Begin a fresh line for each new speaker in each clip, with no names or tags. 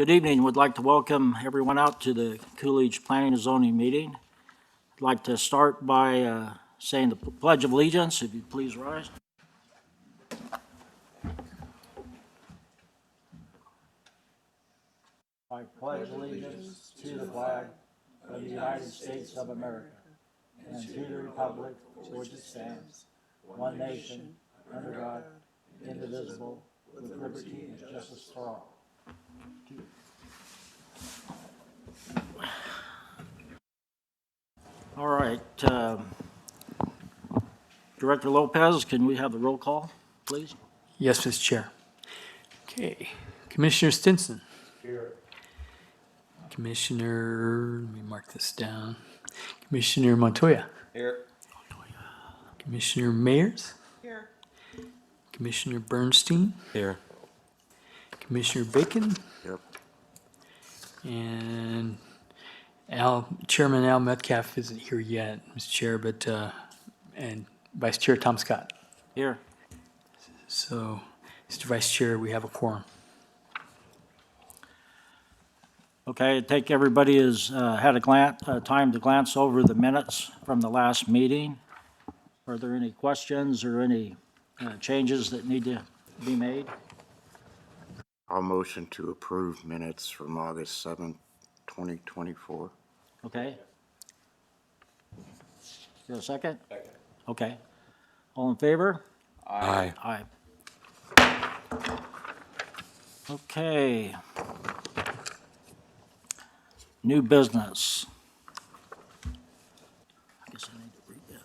Good evening. Would like to welcome everyone out to the Coolidge Planning and Zoning meeting. I'd like to start by saying the Pledge of Allegiance, if you please rise. I pledge allegiance to the flag of the United States of America and to the republic for which it stands, one nation, under God, indivisible, with liberty and justice for all. All right. Director Lopez, can we have the roll call, please?
Yes, Mr. Chair. Okay. Commissioner Stinson.
Here.
Commissioner, let me mark this down. Commissioner Montoya.
Here.
Commissioner Mayers.
Here.
Commissioner Bernstein.
Here.
Commissioner Bacon.
Yep.
And Chairman Al Metcalf isn't here yet, Mr. Chair, but, and Vice Chair Tom Scott.
Here.
So, Mr. Vice Chair, we have a quorum.
Okay, I take everybody has had a time to glance over the minutes from the last meeting. Are there any questions or any changes that need to be made?
I'll motion to approve minutes from August 7th, 2024.
Okay. Is there a second? Second. Okay. All in favor?
Aye.
Aye. Okay. New business. I guess I need to read that.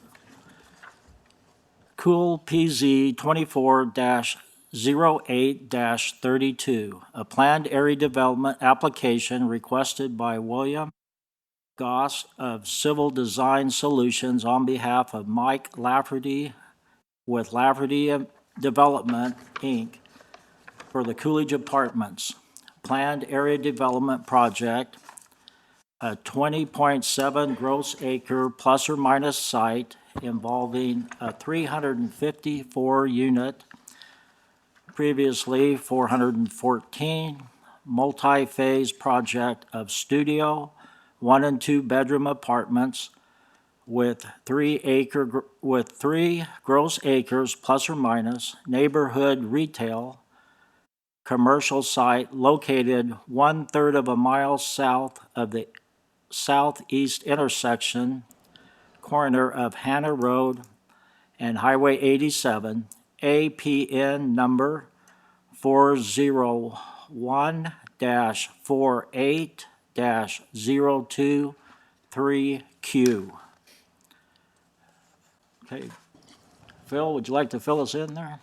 Cool PZ 24-08-32, a planned area development application requested by William Goss of Civil Design Solutions on behalf of Mike Lafferty with Lafferty Development, Inc. for the Coolidge Apartments Planned Area Development Project, a 20.7 gross acre plus or minus site involving a 354 unit, previously 414, multi-phase project of studio, 1 and 2 bedroom apartments with 3 gross acres plus or minus, neighborhood retail, commercial site located 1/3 of a mile south of the southeast intersection, corner of Hannah Road and Highway 87, APN number 401-48-023Q. Okay. Phil, would you like to fill us in there?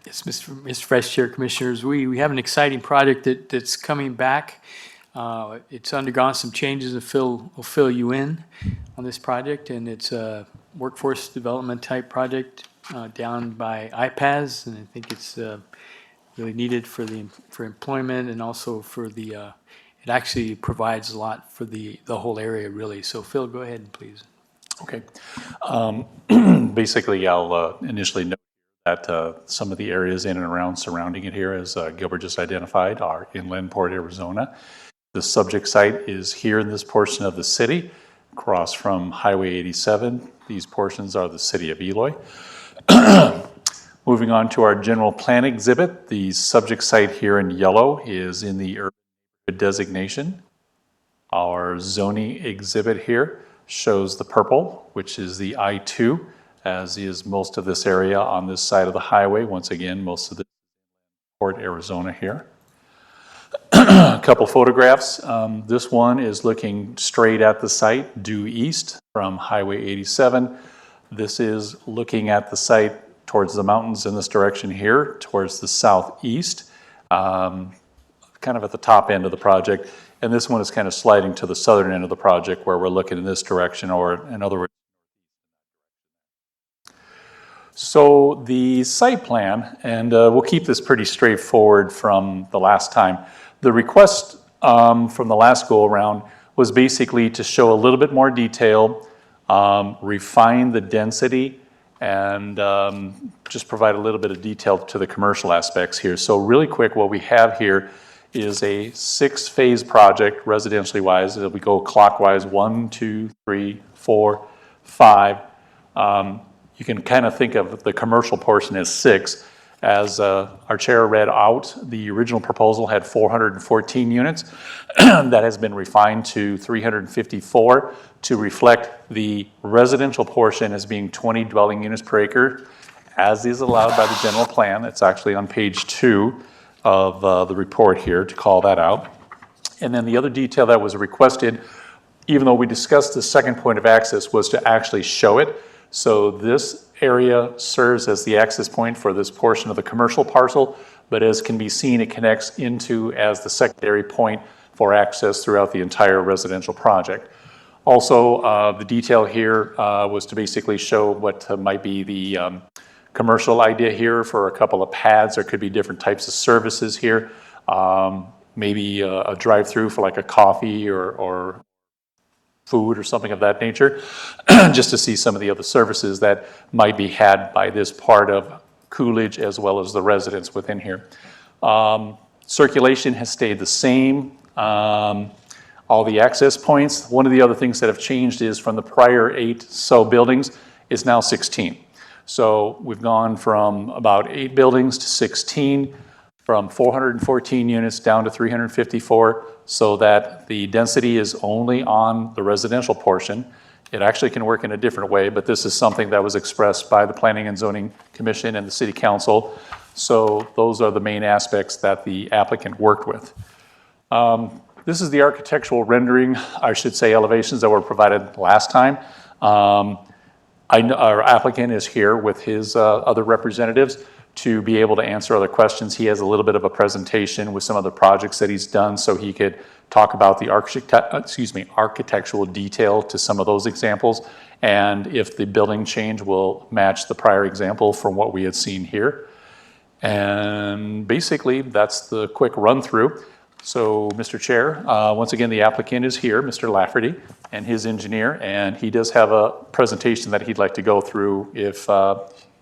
Yes, Mr. Vice Chair, Commissioners, we have an exciting project that's coming back. It's undergone some changes and will fill you in on this project, and it's a workforce development type project down by IPAS, and I think it's really needed for employment and also for it actually provides a lot for the whole area really. So Phil, go ahead, please.
Okay. Basically, I'll initially note that some of the areas in and around surrounding it here, as Gilbert just identified, are inland Port Arizona. The subject site is here in this portion of the city, across from Highway 87. These portions are the city of Eloy. Moving on to our general plan exhibit, the subject site here in yellow is in the urban designation. Our zoning exhibit here shows the purple, which is the I-2, as is most of this area on this side of the highway. Once again, most of the Port Arizona here. A couple photographs. This one is looking straight at the site, due east from Highway 87. This is looking at the site towards the mountains in this direction here, towards the southeast, kind of at the top end of the project. And this one is kind of sliding to the southern end of the project where we're looking in this direction, or in other words. So the site plan, and we'll keep this pretty straightforward from the last time. The request from the last go around was basically to show a little bit more detail, refine the density, and just provide a little bit of detail to the commercial aspects here. So really quick, what we have here is a 6-phase project residentially wise. It'll be go clockwise, 1, 2, 3, 4, 5. You can kind of think of the commercial portion as 6. As our chair read out, the original proposal had 414 units. That has been refined to 354 to reflect the residential portion as being 20 dwelling units per acre, as is allowed by the general plan. It's actually on page 2 of the report here to call that out. And then the other detail that was requested, even though we discussed the second point of access, was to actually show it. So this area serves as the access point for this portion of the commercial parcel, but as can be seen, it connects into as the secondary point for access throughout the entire residential project. Also, the detail here was to basically show what might be the commercial idea here for a couple of pads. There could be different types of services here. Maybe a drive-through for like a coffee or food or something of that nature, just to see some of the other services that might be had by this part of Coolidge as well as the residents within here. Circulation has stayed the same. All the access points. One of the other things that have changed is from the prior 8 so buildings is now 16. So we've gone from about 8 buildings to 16, from 414 units down to 354, so that the density is only on the residential portion. It actually can work in a different way, but this is something that was expressed by the Planning and Zoning Commission and the City Council. So those are the main aspects that the applicant worked with. This is the architectural rendering, I should say elevations that were provided last time. Our applicant is here with his other representatives to be able to answer other questions. He has a little bit of a presentation with some of the projects that he's done, so he could talk about the architectural detail to some of those examples, and if the building change will match the prior example from what we had seen here. And basically, that's the quick run-through. So, Mr. Chair, once again, the applicant is here, Mr. Lafferty, and his engineer, and he does have a presentation that he'd like to go through if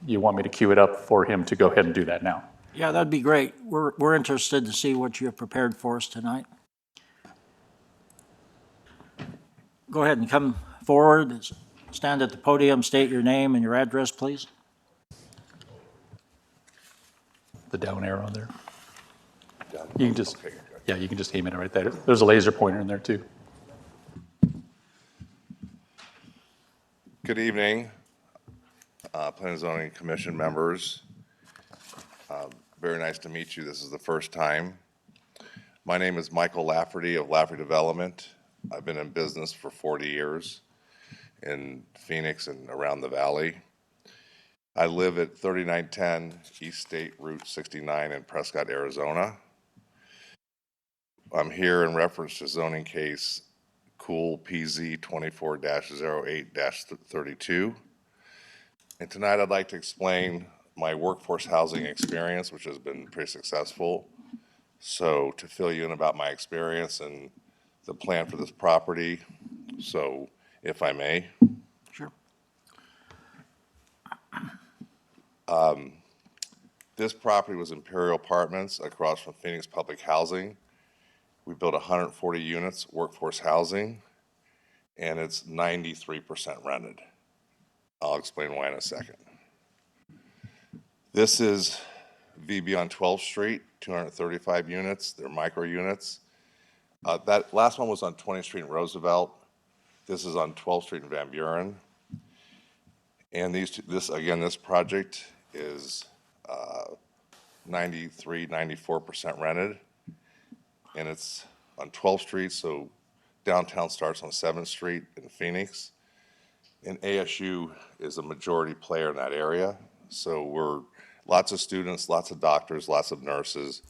you want me to queue it up for him to go ahead and do that now.
Yeah, that'd be great. We're interested to see what you've prepared for us tonight. Go ahead and come forward, stand at the podium, state your name and your address, please.
The down arrow there. You can just, yeah, you can just aim it right there. There's a laser pointer in there too.
Good evening, Planning and Zoning Commission members. Very nice to meet you. This is the first time. My name is Michael Lafferty of Lafferty Development. I've been in business for 40 years in Phoenix and around the valley. I live at 3910 East State Route 69 in Prescott, Arizona. I'm here in reference to zoning case Cool PZ 24-08-32. And tonight I'd like to explain my workforce housing experience, which has been pretty successful. So to fill you in about my experience and the plan for this property, so if I may.
Sure.
This property was Imperial Apartments across from Phoenix Public Housing. We built 140 units, workforce housing, and it's 93% rented. I'll explain why in a second. This is VB on 12th Street, 235 units. They're micro units. That last one was on 20th Street in Roosevelt. This is on 12th Street in Van Buren. And this project is 94% rented. And it's on 12th Street, so downtown starts on 7th Street in Phoenix. And ASU is a majority player in that area. So we're lots of students, lots of doctors, lots of nurses,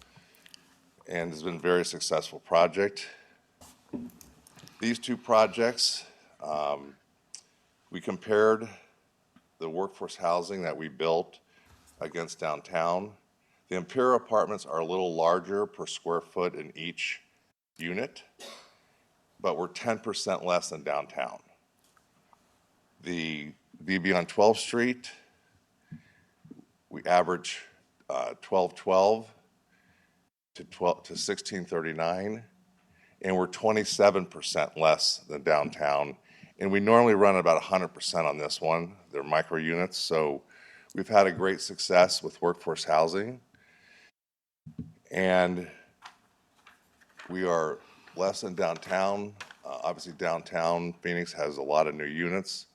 and it's been a very successful project. These two projects, we compared the workforce housing that we built against downtown. The Imperial Apartments are a little larger per square foot in each unit, but we're 10% less than downtown. The VB on 12th Street, we average 1212 to 1639, and we're 27% less than downtown. And we normally run about 100% on this one. They're micro units, so we've had a great success with workforce housing. And we are less than downtown. Obviously, downtown Phoenix has a lot of new units.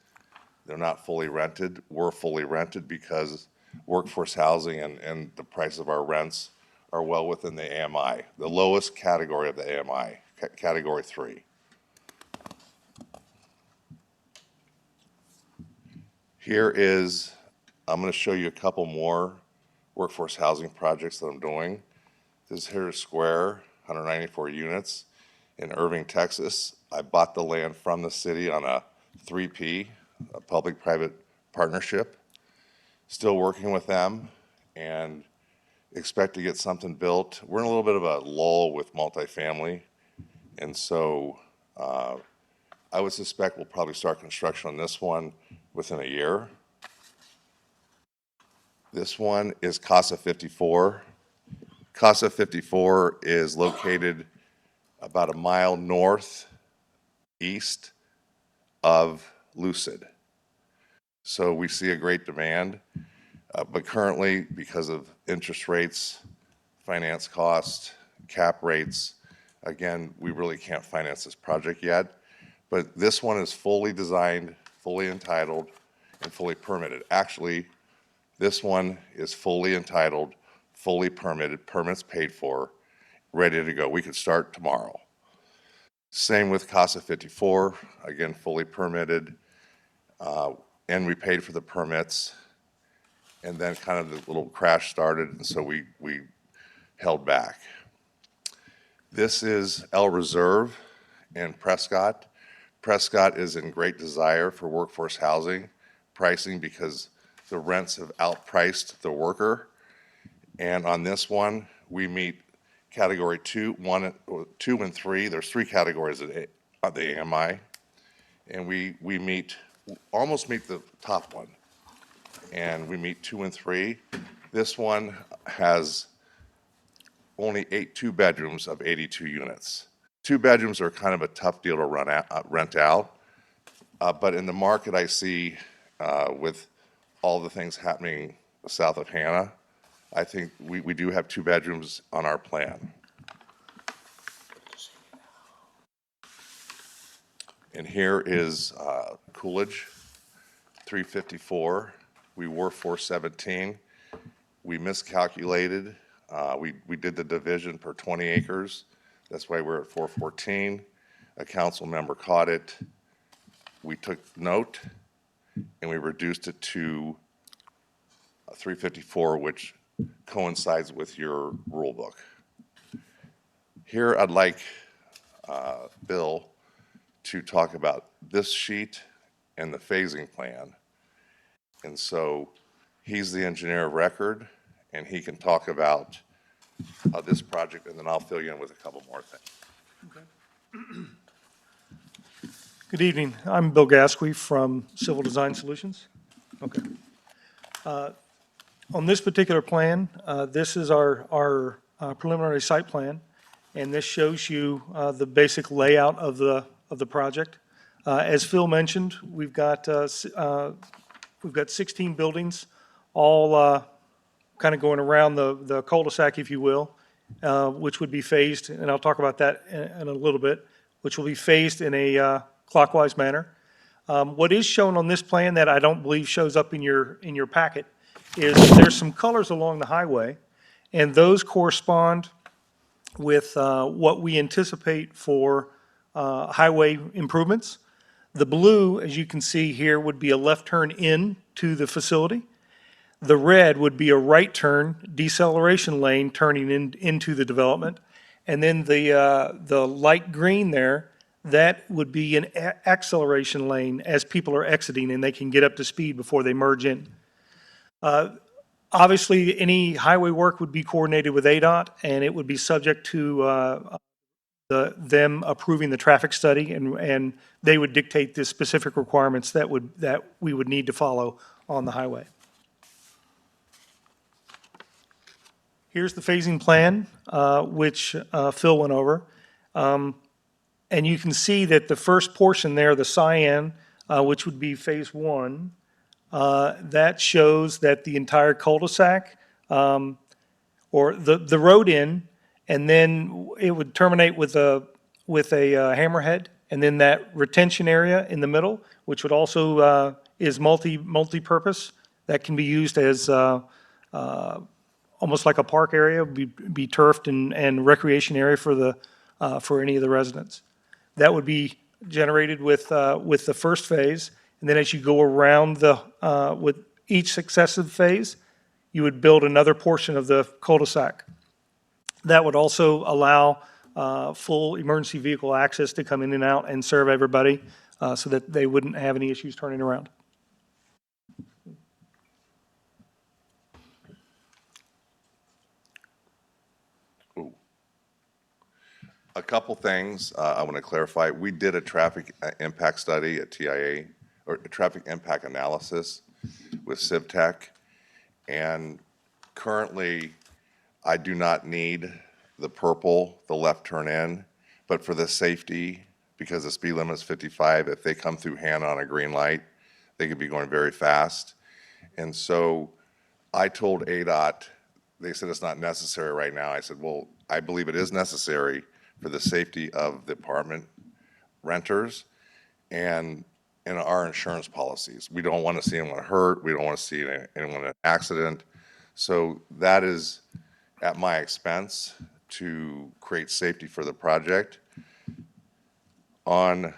They're not fully rented. We're fully rented because workforce housing and the price of our rents are well within the AMI, the lowest category of the AMI, category 3. I'm going to show you a couple more workforce housing projects that I'm doing. This here is Square, 194 units in Irving, Texas. I bought the land from the city on a 3P, a public-private partnership. Still working with them and expect to get something built. We're in a little bit of a lull with multifamily, and so I would suspect we'll probably start construction on this one within a year. This one is Casa 54. Casa 54 is located about a mile northeast of Lucid. So we see a great demand, but currently, because of interest rates, finance costs, cap rates, again, we really can't finance this project yet. But this one is fully designed, fully entitled, and fully permitted. Actually, this one is fully entitled, fully permitted, permits paid for, ready to go. We could start tomorrow. Same with Casa 54, again, fully permitted, and we paid for the permits, and then kind of the little crash started, and so we held back. This is El Reserve in Prescott. Prescott is in great desire for workforce housing pricing because the rents have outpriced the worker. And on this one, we meet category 2, 2 and 3. There's 3 categories of the AMI, and we almost meet the top one, and we meet 2 and 3. This one has only 2 bedrooms of 82 units. 2 bedrooms are kind of a tough deal to rent out, but in the market I see with all the things happening south of Hannah, I think we do have 2 bedrooms on our plan. And here is Coolidge, 354. We were 417. We miscalculated. We did the division per 20 acres. That's why we're at 414. A council member caught it. We took note and we reduced it to 354, which coincides with your rule book. Here I'd like Bill to talk about this sheet and the phasing plan. And so he's the engineer of record, and he can talk about this project, and then I'll fill you in with a couple more things.
Okay. Good evening. I'm Bill Gasque from Civil Design Solutions. Okay. On this particular plan, this is our preliminary site plan, and this shows you the basic layout of the project. As Phil mentioned, we've got 16 buildings, all kind of going around the cul-de-sac, if you will, which would be phased, and I'll talk about that in a little bit, which will be phased in a clockwise manner. What is shown on this plan that I don't believe shows up in your packet is there's some colors along the highway, and those correspond with what we anticipate for highway improvements. The blue, as you can see here, would be a left turn in to the facility. The red would be a right turn deceleration lane turning into the development. And then the light green there, that would be an acceleration lane as people are exiting and they can get up to speed before they merge in. Obviously, any highway work would be coordinated with ADOT, and it would be subject to them approving the traffic study, and they would dictate the specific requirements that we would need to follow on the highway. Here's the phasing plan, which Phil went over. And you can see that the first portion there, the cyan, which would be phase one, that shows that the entire cul-de-sac, or the road in, and then it would terminate with a hammerhead, and then that retention area in the middle, which would also is multi-purpose, that can be used as almost like a park area, be turfed and recreation area for any of the residents. That would be generated with the first phase, and then as you go around with each successive phase, you would build another portion of the cul-de-sac. That would also allow full emergency vehicle access to come in and out and serve everybody, so that they wouldn't have any issues turning around.
A couple things I want to clarify. We did a traffic impact study at TIA, or a traffic impact analysis with CivTech, and currently, I do not need the purple, the left turn in, but for the safety, because the speed limit is 55, if they come through Hannah on a green light, they could be going very fast. And so I told ADOT, they said it's not necessary right now. I said, well, I believe it is necessary for the safety of the apartment renters and in our insurance policies. We don't want to see anyone hurt. We don't want to see anyone in an accident. So that is at my expense to create safety for the project. On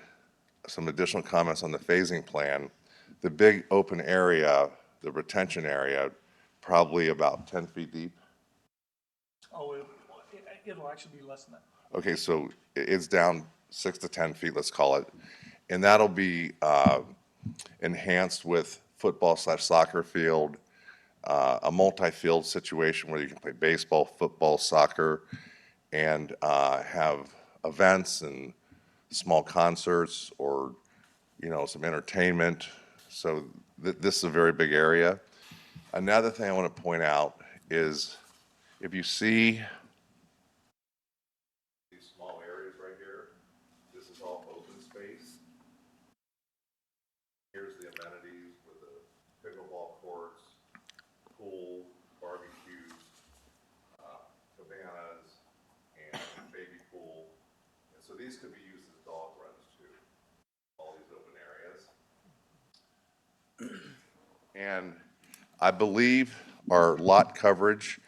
some additional comments on the phasing plan, the big open area, the retention area, probably about 10 feet deep.
Oh, it'll actually be less than that.
Okay, so it's down 6 to 10 feet, let's call it. And that'll be enhanced with football/soccer field, a multi-field situation where you can play baseball, football, soccer, and have events and small concerts or, some entertainment. So this is a very big area. Another thing I want to point out is if you see these small areas right here, this is all open space. Here's the amenities with the pickleball courts, pool, barbecues, cabanas, and baby pool. And so these could be used as dog runs too, all these open areas. And I believe our lot coverage,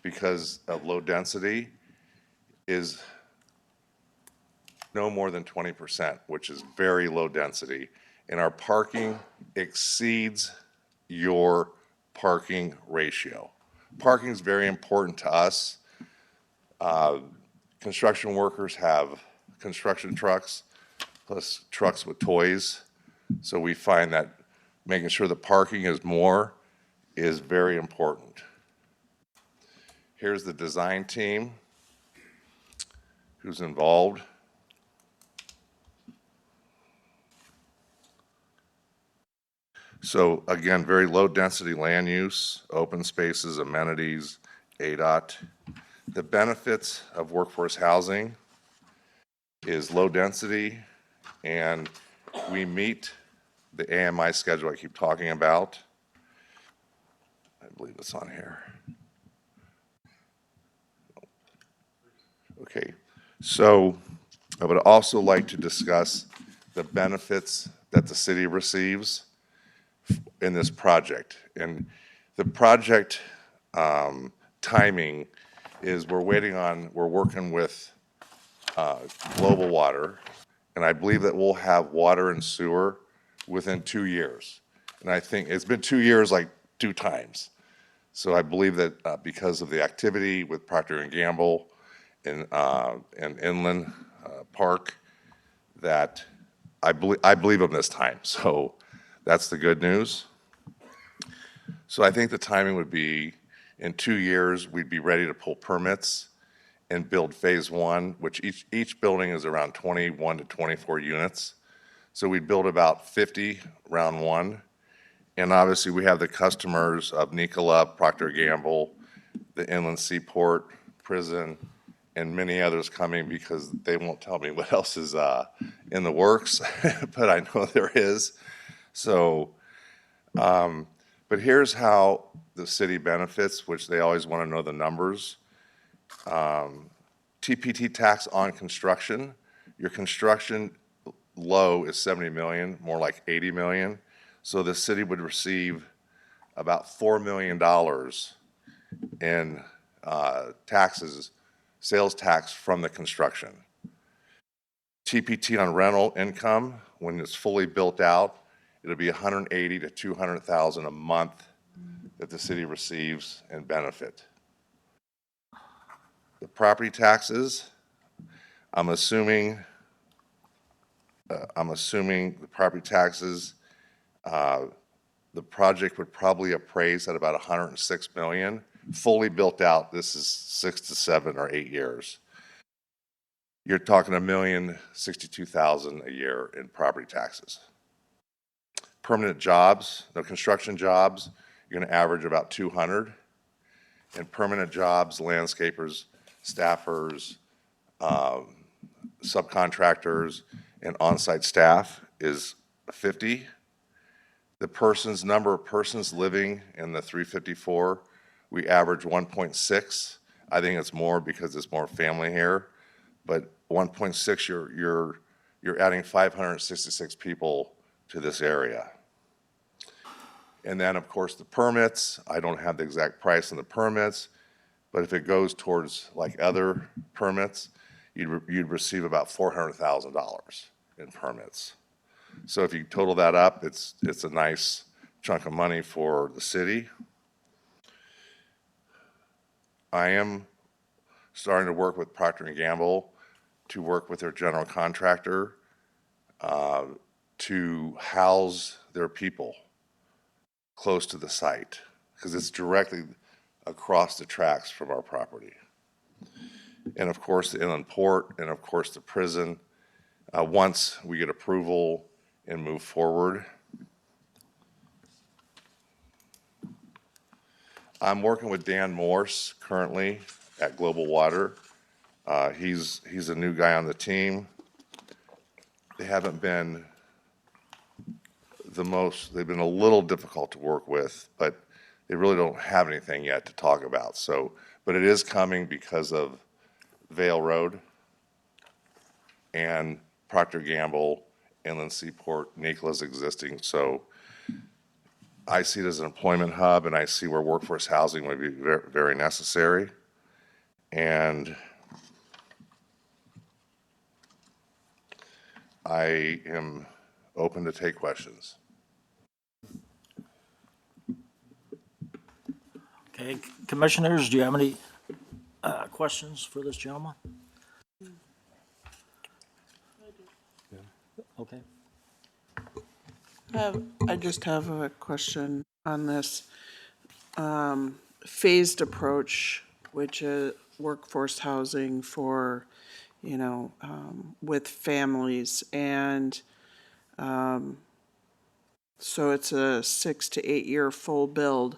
because of low density, is no more than 20%, which is very low density. And our parking exceeds your parking ratio. Parking is very important to us. Construction workers have construction trucks, plus trucks with toys. So we find that making sure the parking is more is very important. Here's the design team who's involved. So again, very low density land use, open spaces, amenities, ADOT. The benefits of workforce housing is low density, and we meet the AMI schedule I keep talking about. I believe it's on here. Okay, so I would also like to discuss the benefits that the city receives in this project. And the project timing is we're working with Global Water, and I believe that we'll have water and sewer within 2 years. And I think it's been 2 years like 2 times. So I believe that because of the activity with Procter & Gamble and Inland Park, that I believe them this time. So that's the good news. So I think the timing would be in 2 years, we'd be ready to pull permits and build phase one, which each building is around 21 to 24 units. So we'd build about 50 round one. And obviously we have the customers of Nikola, Procter & Gamble, the inland seaport, prison, and many others coming because they won't tell me what else is in the works, but I know there is. So, but here's how the city benefits, which they always want to know the numbers. TPT tax on construction, your construction low is 70 million, more like 80 million. So the city would receive about $4 million in taxes, sales tax from the construction. TPT on rental income, when it's fully built out, it'll be 180 to 200,000 a month that the city receives in benefit. The property taxes, I'm assuming the property taxes, the project would probably appraise at about 106 million. Fully built out, this is 6 to 7 or 8 years. You're talking $1,062,000 a year in property taxes. Permanent jobs, no construction jobs, you're going to average about 200. And permanent jobs, landscapers, staffers, subcontractors, and on-site staff is 50. The number of persons living in the 354, we average 1.6. I think it's more because it's more family here, but 1.6, you're adding 566 people to this area. And then, of course, the permits, I don't have the exact price on the permits, but if it goes towards like other permits, you'd receive about $400,000 in permits. So if you total that up, it's a nice chunk of money for the city. I am starting to work with Procter & Gamble to work with their general contractor to house their people close to the site, because it's directly across the tracks from our property. And of course, the inland port, and of course, the prison. Once we get approval and move forward, I'm working with Dan Morse currently at Global Water. He's a new guy on the team. They haven't been they've been a little difficult to work with, but they really don't have anything yet to talk about. So, but it is coming because of Vale Road and Procter & Gamble, Inland Seaport, Nikola's existing. So I see it as an employment hub, and I see where workforce housing would be very, very necessary. And I am open to take questions.
Okay, commissioners, do you have any questions for this gentleman? Okay.
I just have a question on this phased approach, which is workforce housing for, with families. And so it's a 6 to 8 year full build.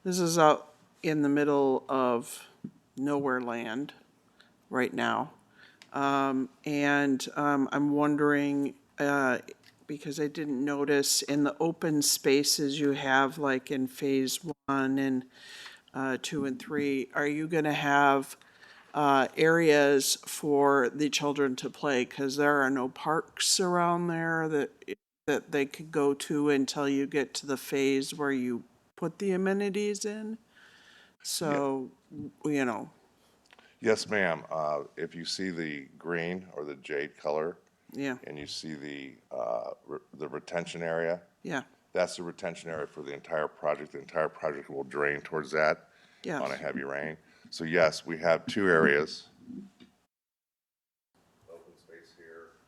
This is out in the middle of nowhere land right now. I'm wondering, because I didn't notice in the open spaces you have, like in phase 1 and 2 and 3, are you going to have areas for the children to play? Because there are no parks around there that they could go to until you get to the phase where you put the amenities in. So,
Yes, ma'am. If you see the green or the jade color,
yeah,
and you see the retention area,
yeah,
that's the retention area for the entire project. The entire project will drain towards that
yeah.
on a heavy rain. So yes, we have 2 areas. Open space here,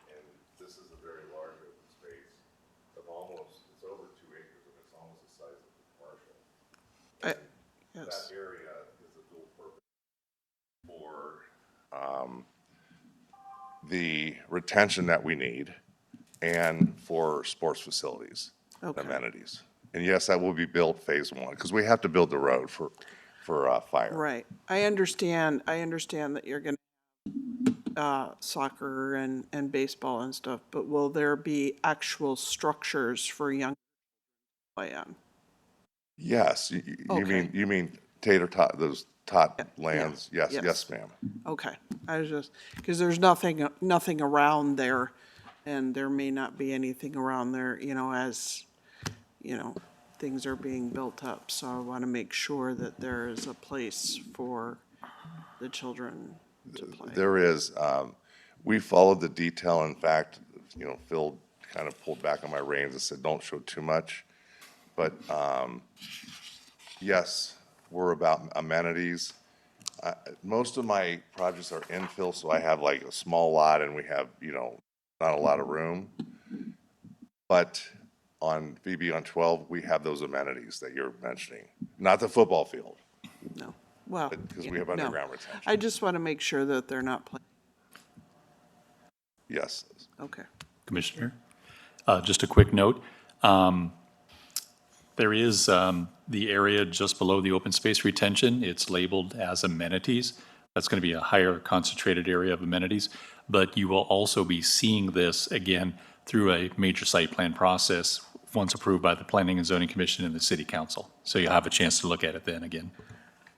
and this is a very large open space of it's over 2 acres, and it's almost the size of the commercial.
Yes.
That area is a dual purpose for the retention that we need and for sports facilities,
Okay.
amenities. And yes, that will be built phase 1, because we have to build the road for for fire.
Right. I understand that you're gonna, soccer and baseball and stuff, but will there be actual structures for young to play on?
Yes,
Okay.
you mean tater tot, those tot
Yeah,
lands? Yes,
yes.
yes, ma'am.
Okay, I was just, because there's nothing around there, and there may not be anything around there, as, things are being built up, so I want to make sure that there is a place for the children to play.
There is, we followed the detail. In fact, Phil kind of pulled back on my reins and said, don't show too much. But, yes, we're about amenities. Most of my projects are infill, so I have like a small lot and we have, not a lot of room. But on VB on 12, we have those amenities that you're mentioning, not the football field,
No, well,
because we have
no.
underground retention.
I just want to make sure that they're not playing,
Yes.
okay.
Commissioner, just a quick note. There is the area just below the open space retention. It's labeled as amenities. That's going to be a higher concentrated area of amenities. But you will also be seeing this again through a major site plan process once approved by the Planning and Zoning Commission and the City Council. So you'll have a chance to look at it then again.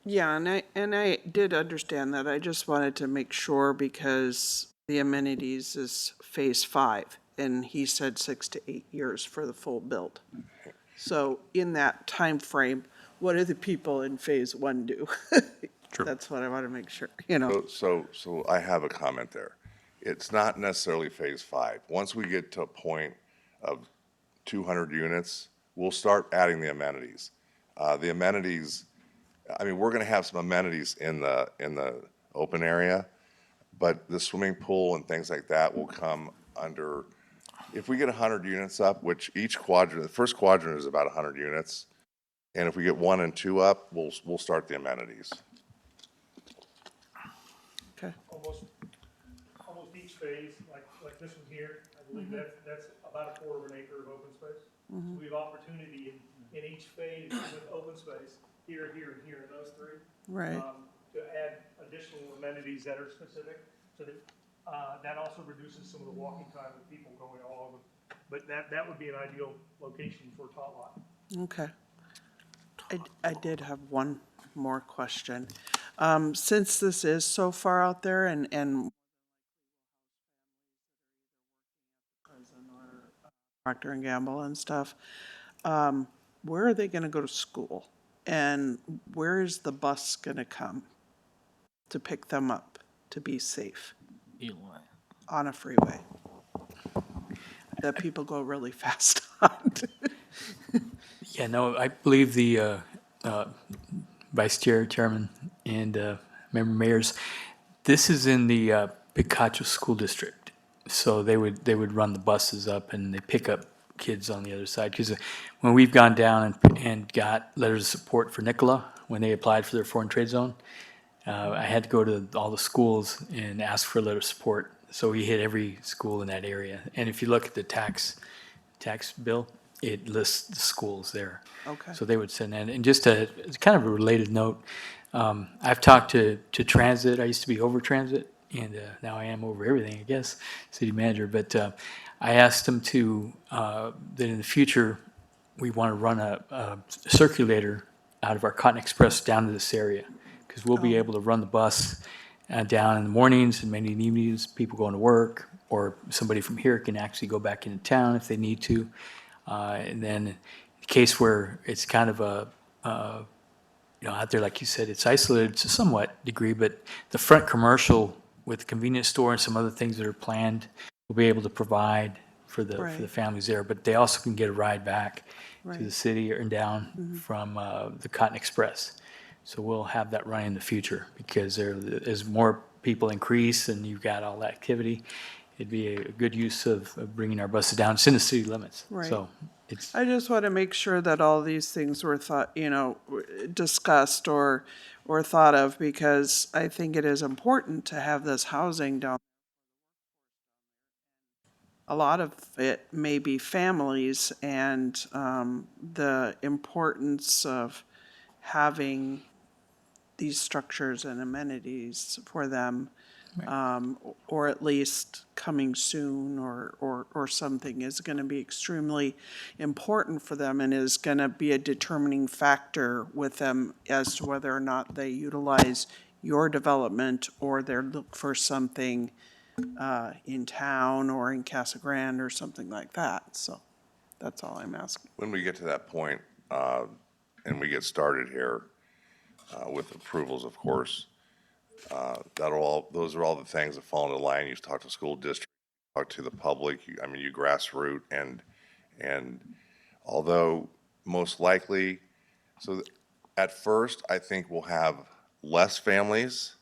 Yeah, and I did understand that. I just wanted to make sure because the amenities is phase 5, and he said 6 to 8 years for the full build. So in that time frame, what do the people in phase 1 do?
True.
That's what I want to make sure,
So I have a comment there. It's not necessarily phase 5. Once we get to a point of 200 units, we'll start adding the amenities. The amenities, I mean, we're going to have some amenities in the open area, but the swimming pool and things like that will come under, if we get 100 units up, which each quadrant, the first quadrant is about 100 units, and if we get 1 and 2 up, we'll start the amenities.
Okay,
Almost each phase, like this one here, I believe that's about a quarter of an acre of open space. So we have opportunity in each phase with open space, here, and here, and those three.
right.
To add additional amenities that are specific, so that, that also reduces some of the walking time of people going all over. But that would be an ideal location for a tot lot.
Okay. I did have one more question. Since this is so far out there and Procter and Gamble and stuff, where are they gonna go to school? And where is the bus gonna come to pick them up to be safe
Eli.
on a freeway? That people go really fast on.
Yeah, no, I believe the Vice Chair, Chairman, and Member Mayors, this is in the Picacho School District. So they would run the buses up and they pick up kids on the other side. Because when we've gone down and got letters of support for Nicola, when they applied for their foreign trade zone, I had to go to all the schools and ask for a letter of support. So we hit every school in that area. And if you look at the tax bill, it lists the schools there.
Okay.
So they would send in. And just it's kind of a related note, I've talked to Transit. I used to be over Transit, and now I am over everything, I guess, city manager. But I asked them to, that in the future, we want to run a circulator out of our Cotton Express down to this area, because we'll be able to run the bus down in the mornings and maybe in the evenings, people going to work, or somebody from here can actually go back into town if they need to. And then in the case where it's kind of out there, like you said, it's isolated to somewhat degree, but the front commercial with the convenience store and some other things that are planned will be able to provide for the
Right.
families there. But they also can get a ride back to the
Right.
city or down from the Cotton Express. So we'll have that running in the future, because as more people increase and you've got all that activity, it'd be a good use of bringing our buses down. It's in the city limits.
Right.
So it's,
I just want to make sure that all these things were discussed or thought of, because I think it is important to have this housing down. A lot of it may be families, and the importance of having these structures and amenities for them, or at least coming soon, or something is going to be extremely important for them and is going to be a determining factor with them as to whether or not they utilize your development or they look for something in town or in Casa Grande or something like that. So that's all I'm asking.
When we get to that point, and we get started here, with approvals, of course, those are all the things that fall into line. You talk to school district, talk to the public, you grassroot, and although most likely, at first, I think we'll have less families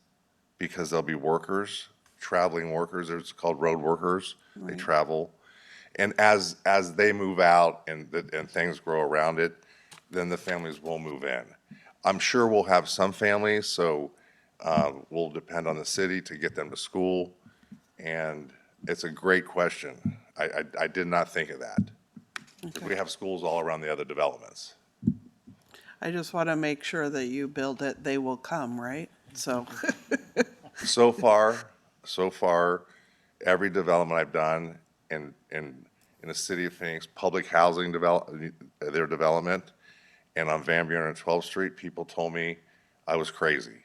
because there'll be workers, traveling workers, it's called road workers, they travel. And as they move out and things grow around it, then the families will move in. I'm sure we'll have some families, so we'll depend on the city to get them to school. And it's a great question. I did not think of that. We have schools all around the other developments.
I just want to make sure that you build it, they will come, right? So,
So far, every development I've done in the city of Phoenix, public housing their development, and on Van Buren and 12th Street, people told me I was crazy.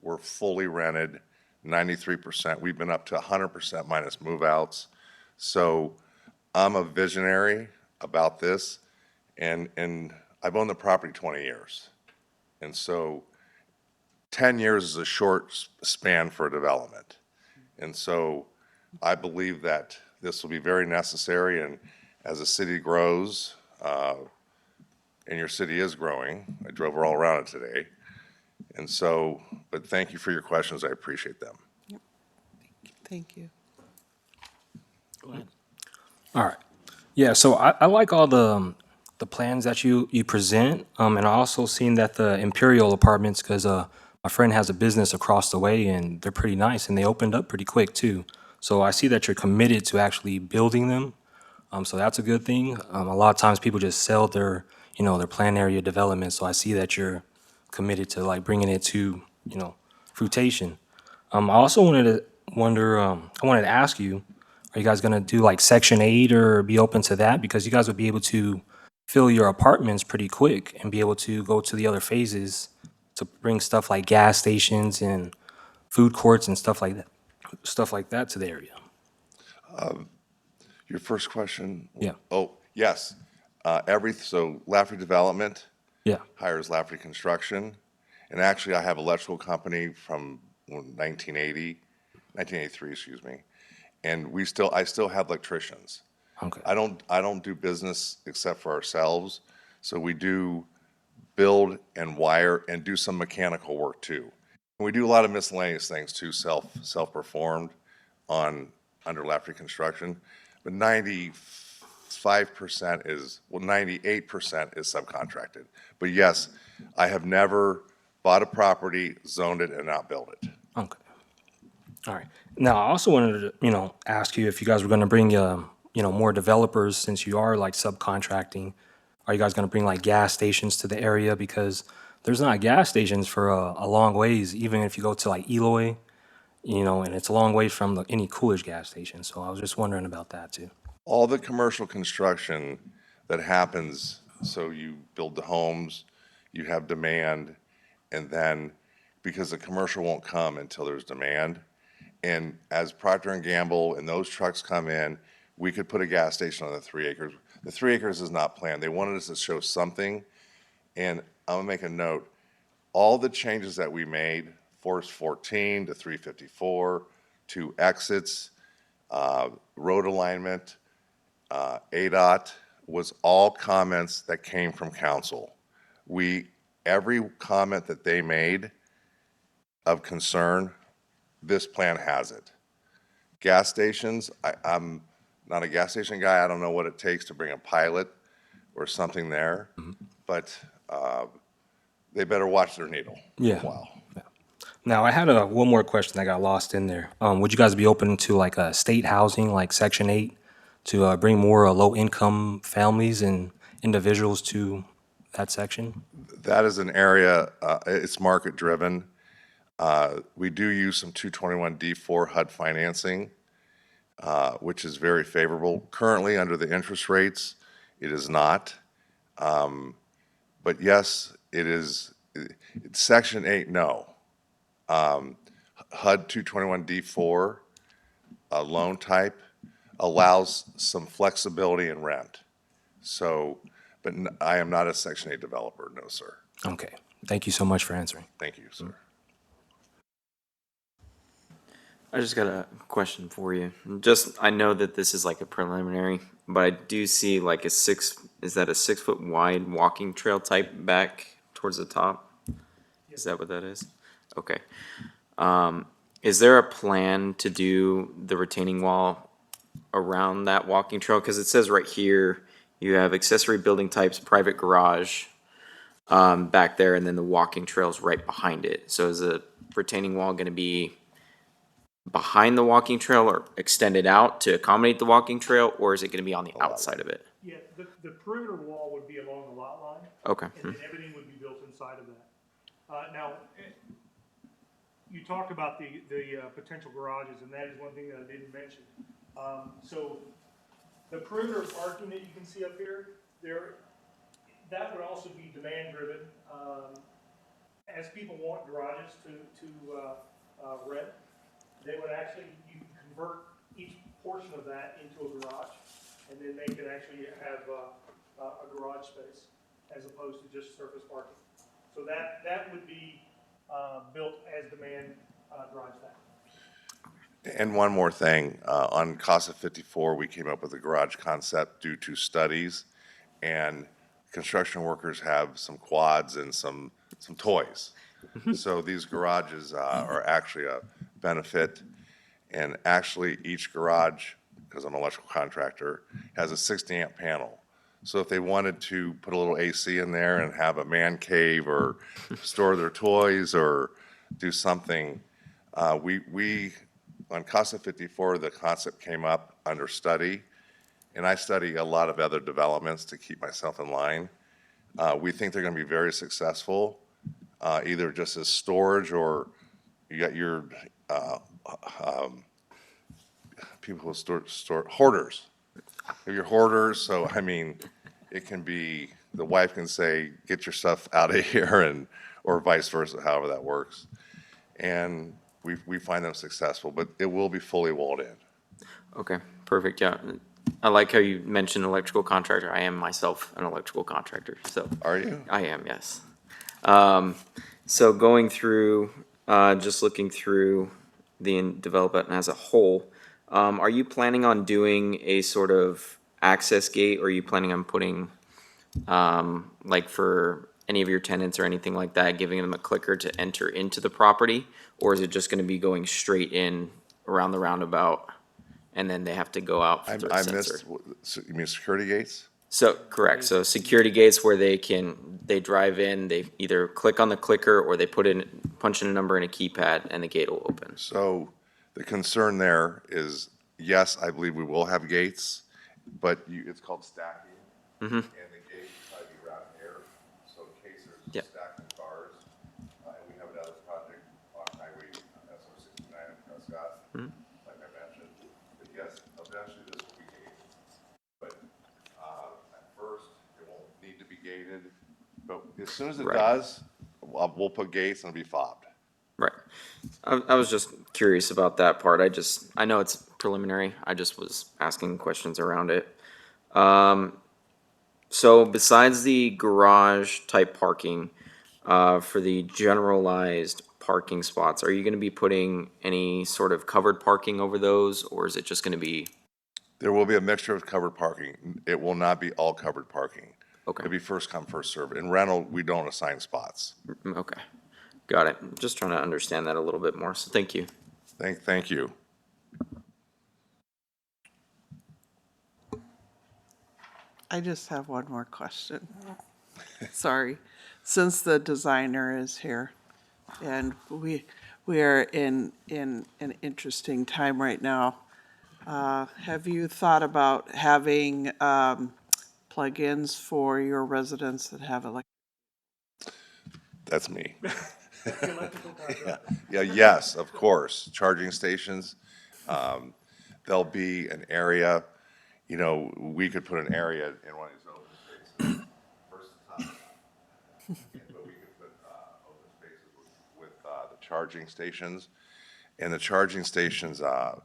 We're fully rented, 93%. We've been up to 100% minus move-outs. So I'm a visionary about this, and I've owned the property 20 years. And so 10 years is a short span for a development. And so I believe that this will be very necessary, and as the city grows, and your city is growing, I drove all around it today, and so, but thank you for your questions, I appreciate them.
thank you.
All right. Yeah, so I like all the plans that you present, and I also seen that the Imperial Apartments, because my friend has a business across the way, and they're pretty nice, and they opened up pretty quick too. So I see that you're committed to actually building them, so that's a good thing. A lot of times people just sell their, their planned area development, so I see that you're committed to like bringing it to, fruition. I also I wanted to ask you, are you guys gonna do like Section 8 or be open to that? Because you guys would be able to fill your apartments pretty quick and be able to go to the other phases to bring stuff like gas stations and food courts and stuff like that to the area.
Your first question?
Yeah.
Oh, yes. So Lafferty Development
Yeah.
hires Lafferty Construction, and actually I have an electrical company from 1983, excuse me, and I still have electricians.
Okay.
I don't do business except for ourselves, so we do build and wire and do some mechanical work too. And we do a lot of miscellaneous things too, self-performed under Lafferty Construction, but 98% is subcontracted. But yes, I have never bought a property, zoned it, and not built it.
Okay. All right. Now, I also wanted to, ask you if you guys were going to bring, more developers since you are like subcontracting. Are you guys going to bring like gas stations to the area? Because there's not gas stations for a long ways, even if you go to like Eloy, and it's a long way from any Coolidge gas station. So I was just wondering about that too.
All the commercial construction that happens, so you build the homes, you have demand, and then, because the commercial won't come until there's demand, and as Procter & Gamble and those trucks come in, we could put a gas station on the 3 acres. The 3 acres is not planned. They wanted us to show something, and I'm gonna make a note. All the changes that we made, Force 14 to 354, to exits, road alignment, ADOT, was all comments that came from council. Every comment that they made of concern, this plan has it. Gas stations, I'm not a gas station guy. I don't know what it takes to bring a pilot or something there, but they better watch their needle.
Yeah.
Wow.
Now, I had one more question that got lost in there. Would you guys be open to like a state housing, like Section 8, to bring more low-income families and individuals to that section?
That is an area, it's market-driven. We do use some 221D4 HUD financing, which is very favorable. Currently, under the interest rates, it is not. But yes, it is, it's Section 8, no. HUD 221D4 loan type allows some flexibility in rent. So, but I am not a Section 8 developer, no, sir.
Okay. Thank you so much for answering.
Thank you, sir.
I just got a question for you. Just, I know that this is like a preliminary, but I do see like is that a 6 foot wide walking trail type back towards the top? Is that what that is? Okay. Is there a plan to do the retaining wall around that walking trail? Because it says right here, you have accessory building types, private garage, back there, and then the walking trail's right behind it. So is the retaining wall gonna be behind the walking trail or extended out to accommodate the walking trail, or is it gonna be on the outside of it?
Yeah, the perimeter wall would be along the lot line,
Okay.
and then everything would be built inside of that. Now, you talked about the potential garages, and that is one thing that I didn't mention. So the perimeter parking that you can see up here, that would also be demand driven. As people want garages to rent, they would actually, you can convert each portion of that into a garage, and then they can actually have a garage space as opposed to just surface parking. So that would be built as demand drives that.
And one more thing, on Casa 54, we came up with a garage concept due to studies, and construction workers have some quads and some toys. So these garages are actually a benefit, and actually each garage, because I'm an electrical contractor, has a 60 amp panel. So if they wanted to put a little AC in there and have a man cave or store their toys or do something, on Casa 54, the concept came up under study, and I study a lot of other developments to keep myself in line. We think they're going to be very successful, either just as storage or you got your people who store hoarders. Your hoarders, so I mean, it can be, the wife can say, get your stuff out of here, and, or vice versa, however that works. And we find them successful, but it will be fully walled in.
Okay, perfect, yeah. I like how you mentioned electrical contractor. I am myself an electrical contractor, so.
Are you?
I am, yes. So going through, just looking through the development as a whole, are you planning on doing a sort of access gate, or are you planning on putting, like for any of your tenants or anything like that, giving them a clicker to enter into the property? Or is it just gonna be going straight in around the roundabout, and then they have to go out through a
I
sensor?
missed, you mean security gates?
So, correct, so security gates where they drive in, they either click on the clicker or they punch in a number in a keypad and the gate will open.
So the concern there is, yes, I believe we will have gates, but it's called stacking. And the gate is trying to be around here, so in case there's
Yep.
stacking cars, and we have another project on Highway SR 69 in Prescott, like I mentioned. But yes, eventually this will be gated. But at first, it won't need to be gated. But as soon as it
Right.
does, we'll put gates and it'll be fobbed.
Right. I was just curious about that part. I know it's preliminary. I just was asking questions around it. So besides the garage type parking, for the generalized parking spots, are you gonna be putting any sort of covered parking over those, or is it just gonna be,
There will be a mixture of covered parking. It will not be all covered parking.
Okay.
It'll be first come, first served. In rental, we don't assign spots.
okay, got it. Just trying to understand that a little bit more, so thank you.
Thank you.
I just have one more question. Sorry, since the designer is here, and we are in an interesting time right now. Have you thought about having plug-ins for your residents that have
That's me. Yeah, yes, of course, charging stations. There'll be an area, you know, we could put an area in one of these open spaces. First time. But we could put open spaces with the charging stations. And the charging stations are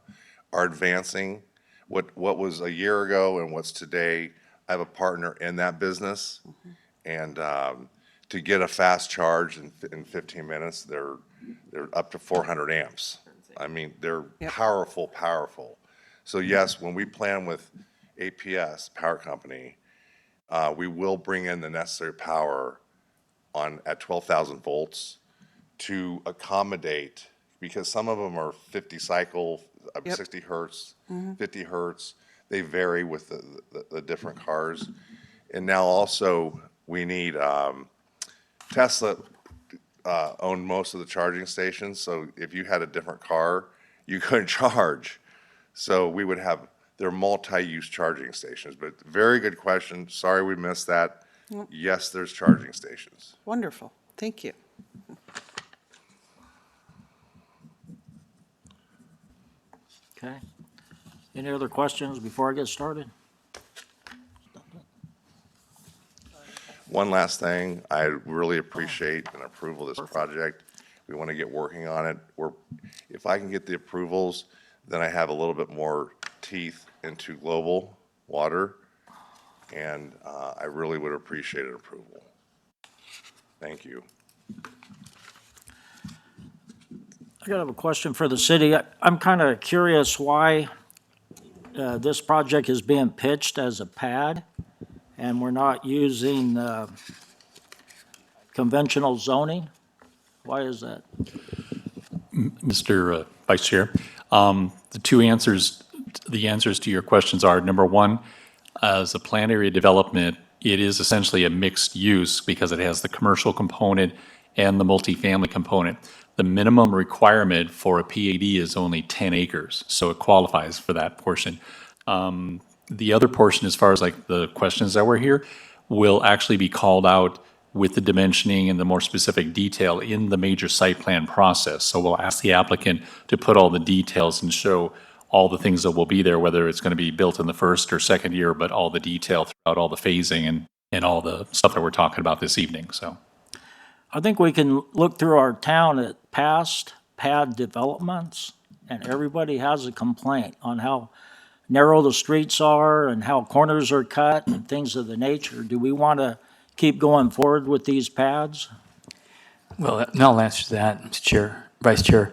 advancing. What was a year ago and what's today, I have a partner in that business. And to get a fast charge in 15 minutes, they're up to 400 amps. I mean, they're
Yep.
powerful, powerful. So yes, when we plan with APS Power Company, we will bring in the necessary power at 12,000 volts to accommodate, because some of them are 50 cycle,
Yep.
60 hertz, 50 hertz. They vary with the different cars. And now also, we need, Tesla owned most of the charging stations, so if you had a different car, you couldn't charge. So we would have, they're multi-use charging stations, but very good question. Sorry we missed that. Yes, there's charging stations.
wonderful. Thank you.
Okay. Any other questions before I get started?
One last thing, I really appreciate an approval of this project. We want to get working on it. If I can get the approvals, then I have a little bit more teeth into global water, and I really would appreciate an approval. Thank you.
I got a question for the city. I'm kind of curious why this project is being pitched as a pad, and we're not using conventional zoning. Why is that?
Mr. Vice Chair, the answers to your questions are, number one, as a planned area development, it is essentially a mixed use because it has the commercial component and the multifamily component. The minimum requirement for a PAD is only 10 acres, so it qualifies for that portion. The other portion, as far as like the questions that were here, will actually be called out with the dimensioning and the more specific detail in the major site plan process. So we'll ask the applicant to put all the details and show all the things that will be there, whether it's going to be built in the first or second year, but all the detail throughout all the phasing and all the stuff that we're talking about this evening, so.
I think we can look through our town at past pad developments, and everybody has a complaint on how narrow the streets are and how corners are cut and things of the nature. Do we want to keep going forward with these pads?
Well, and I'll answer that, Mr. Chair, Vice Chair.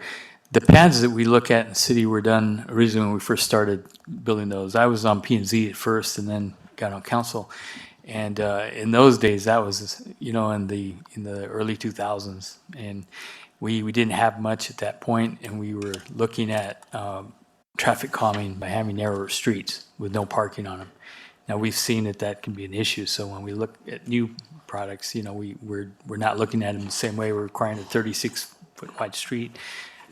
The pads that we look at in the city were done originally when we first started building those. I was on P&Z at first and then got on council. And in those days, that was, you know, in the early 2000s. And we didn't have much at that point, and we were looking at traffic calming by having narrower streets with no parking on them. Now, we've seen that can be an issue, so when we look at new products, you know, we're not looking at them the same way. We're requiring a 36-foot wide street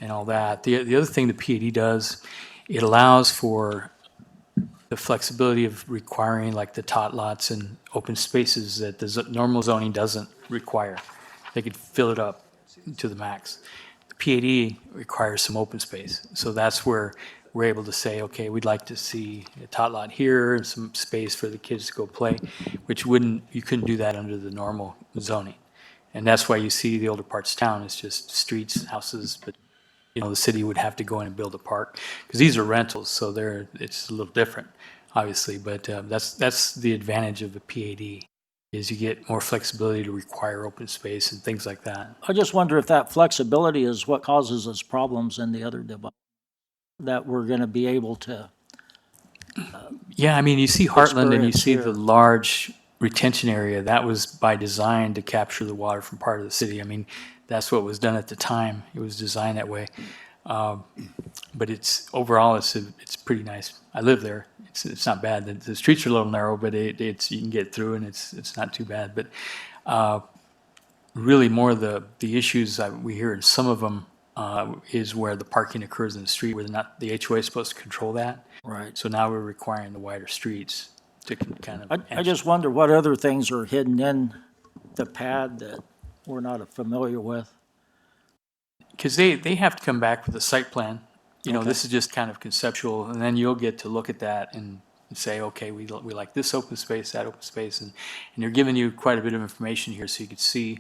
and all that. The other thing the PAD does, it allows for the flexibility of requiring like the tot lots and open spaces that the normal zoning doesn't require. They could fill it up to the max. The PAD requires some open space, so that's where we're able to say, okay, we'd like to see a tot lot here and some space for the kids to go play, which you couldn't do that under the normal zoning. And that's why you see the older parts of town, it's just streets, houses, but, you know, the city would have to go in and build a park, because these are rentals, so it's a little different, obviously, but that's the advantage of the PAD, is you get more flexibility to require open space and things like that.
I just wonder if that flexibility is what causes us problems in the other development, that we're going to be able to.
Yeah, I mean, you see Heartland and you
Experience
see
here.
the large retention area. That was by design to capture the water from part of the city. I mean, that's what was done at the time. It was designed that way. But overall, it's pretty nice. I live there. It's not bad. The streets are a little narrow, but you can get through, and it's not too bad. But really, more of the issues that we hear in some of them is where the parking occurs in the street, where the HOA is supposed to control that.
Right.
So now we're requiring the wider streets to kind of
I
answer.
just wonder what other things are hidden in the pad that we're not familiar with.
Because they have to come back with a site plan. You know,
Okay.
this is just kind of conceptual, and then you'll get to look at that and say, okay, we like this open space, that open space, and they're giving you quite a bit of information here so you could see.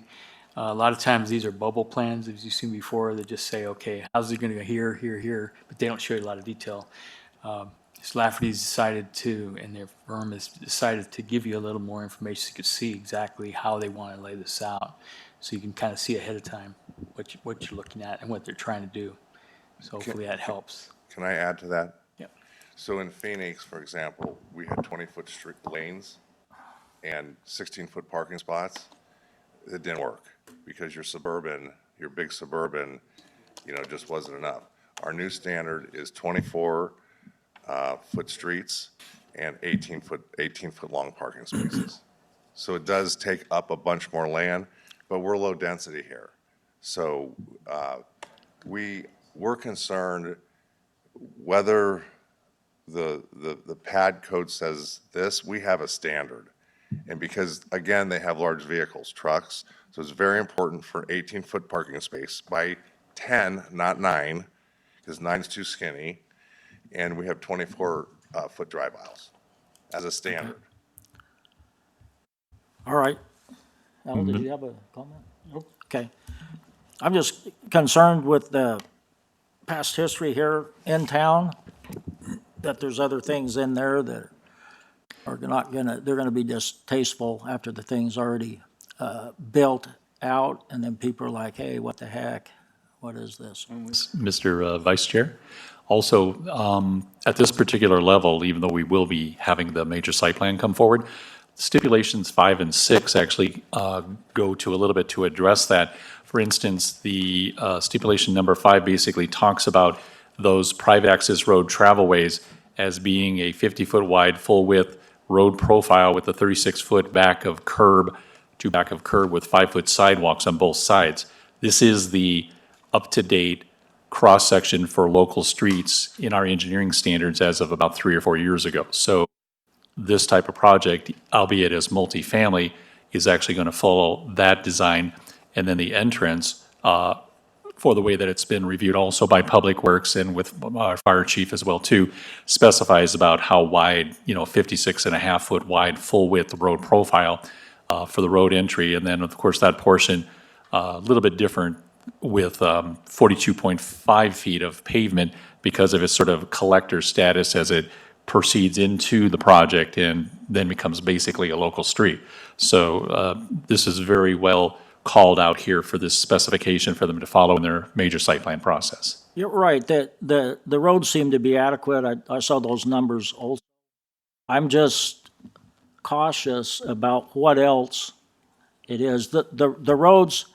A lot of times these are bubble plans, as you've seen before, that just say, okay, how's it gonna go here, here, here, but they don't show you a lot of detail. Lafferty's decided to, and their firm has decided to give you a little more information so you can see exactly how they want to lay this out. So you can kind of see ahead of time what you're looking at and what they're trying to do. So hopefully that helps.
Can I add to that?
Yep.
So in Phoenix, for example, we had 20-foot street lanes and 16-foot parking spots. It didn't work because your big suburban, just wasn't enough. Our new standard is 24-foot streets and 18-foot long parking spaces. So it does take up a bunch more land, but we're low density here. So we're concerned whether the pad code says this, we have a standard. And because, again, they have large vehicles, trucks, so it's very important for 18-foot parking space by 10, not 9, because 9 is too skinny, and we have 24-foot drive aisles as a standard.
All right. Al, did you have a comment? Nope. Okay. I'm just concerned with the past history here in town, that there's other things in there that are not gonna, they're gonna be distasteful after the thing's already built out, and then people are like, hey, what the heck? What is this?
Mr. Vice Chair. Also, at this particular level, even though we will be having the major site plan come forward, stipulations 5 and 6 actually go to a little bit to address that. For instance, the stipulation number 5 basically talks about those private access road travelways as being a 50-foot wide, full-width road profile with a 36-foot back of curb to back of curb with 5-foot sidewalks on both sides. This is the up-to-date cross-section for local streets in our engineering standards as of about 3 or 4 years ago. So this type of project, albeit as multifamily, is actually going to follow that design. And then the entrance, for the way that it's been reviewed also by Public Works and with our fire chief as well too, specifies about how wide, 56.5-foot wide, full-width road profile for the road entry. And then, of course, that portion, a little bit different with 42.5 feet of pavement because of its sort of collector status as it proceeds into the project and then becomes basically a local street. So this is very well called out here for this specification for them to follow in their major site plan process.
You're right, that the roads seem to be adequate. I saw those numbers also. I'm just cautious about what else it is. The roads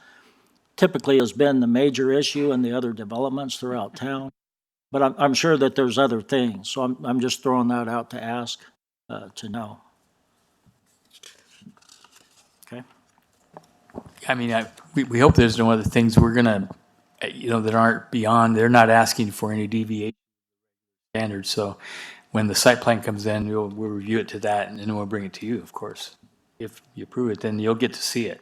typically has been the major issue in the other developments throughout town. But I'm sure that there's other things, so I'm just throwing that out to ask, to know. Okay?
I mean, we hope there's no other things we're gonna, that aren't beyond, they're not asking for any deviation standards. So when the site plan comes in, we'll review it to that and then we'll bring it to you, of course. If you approve it, then you'll get to see it.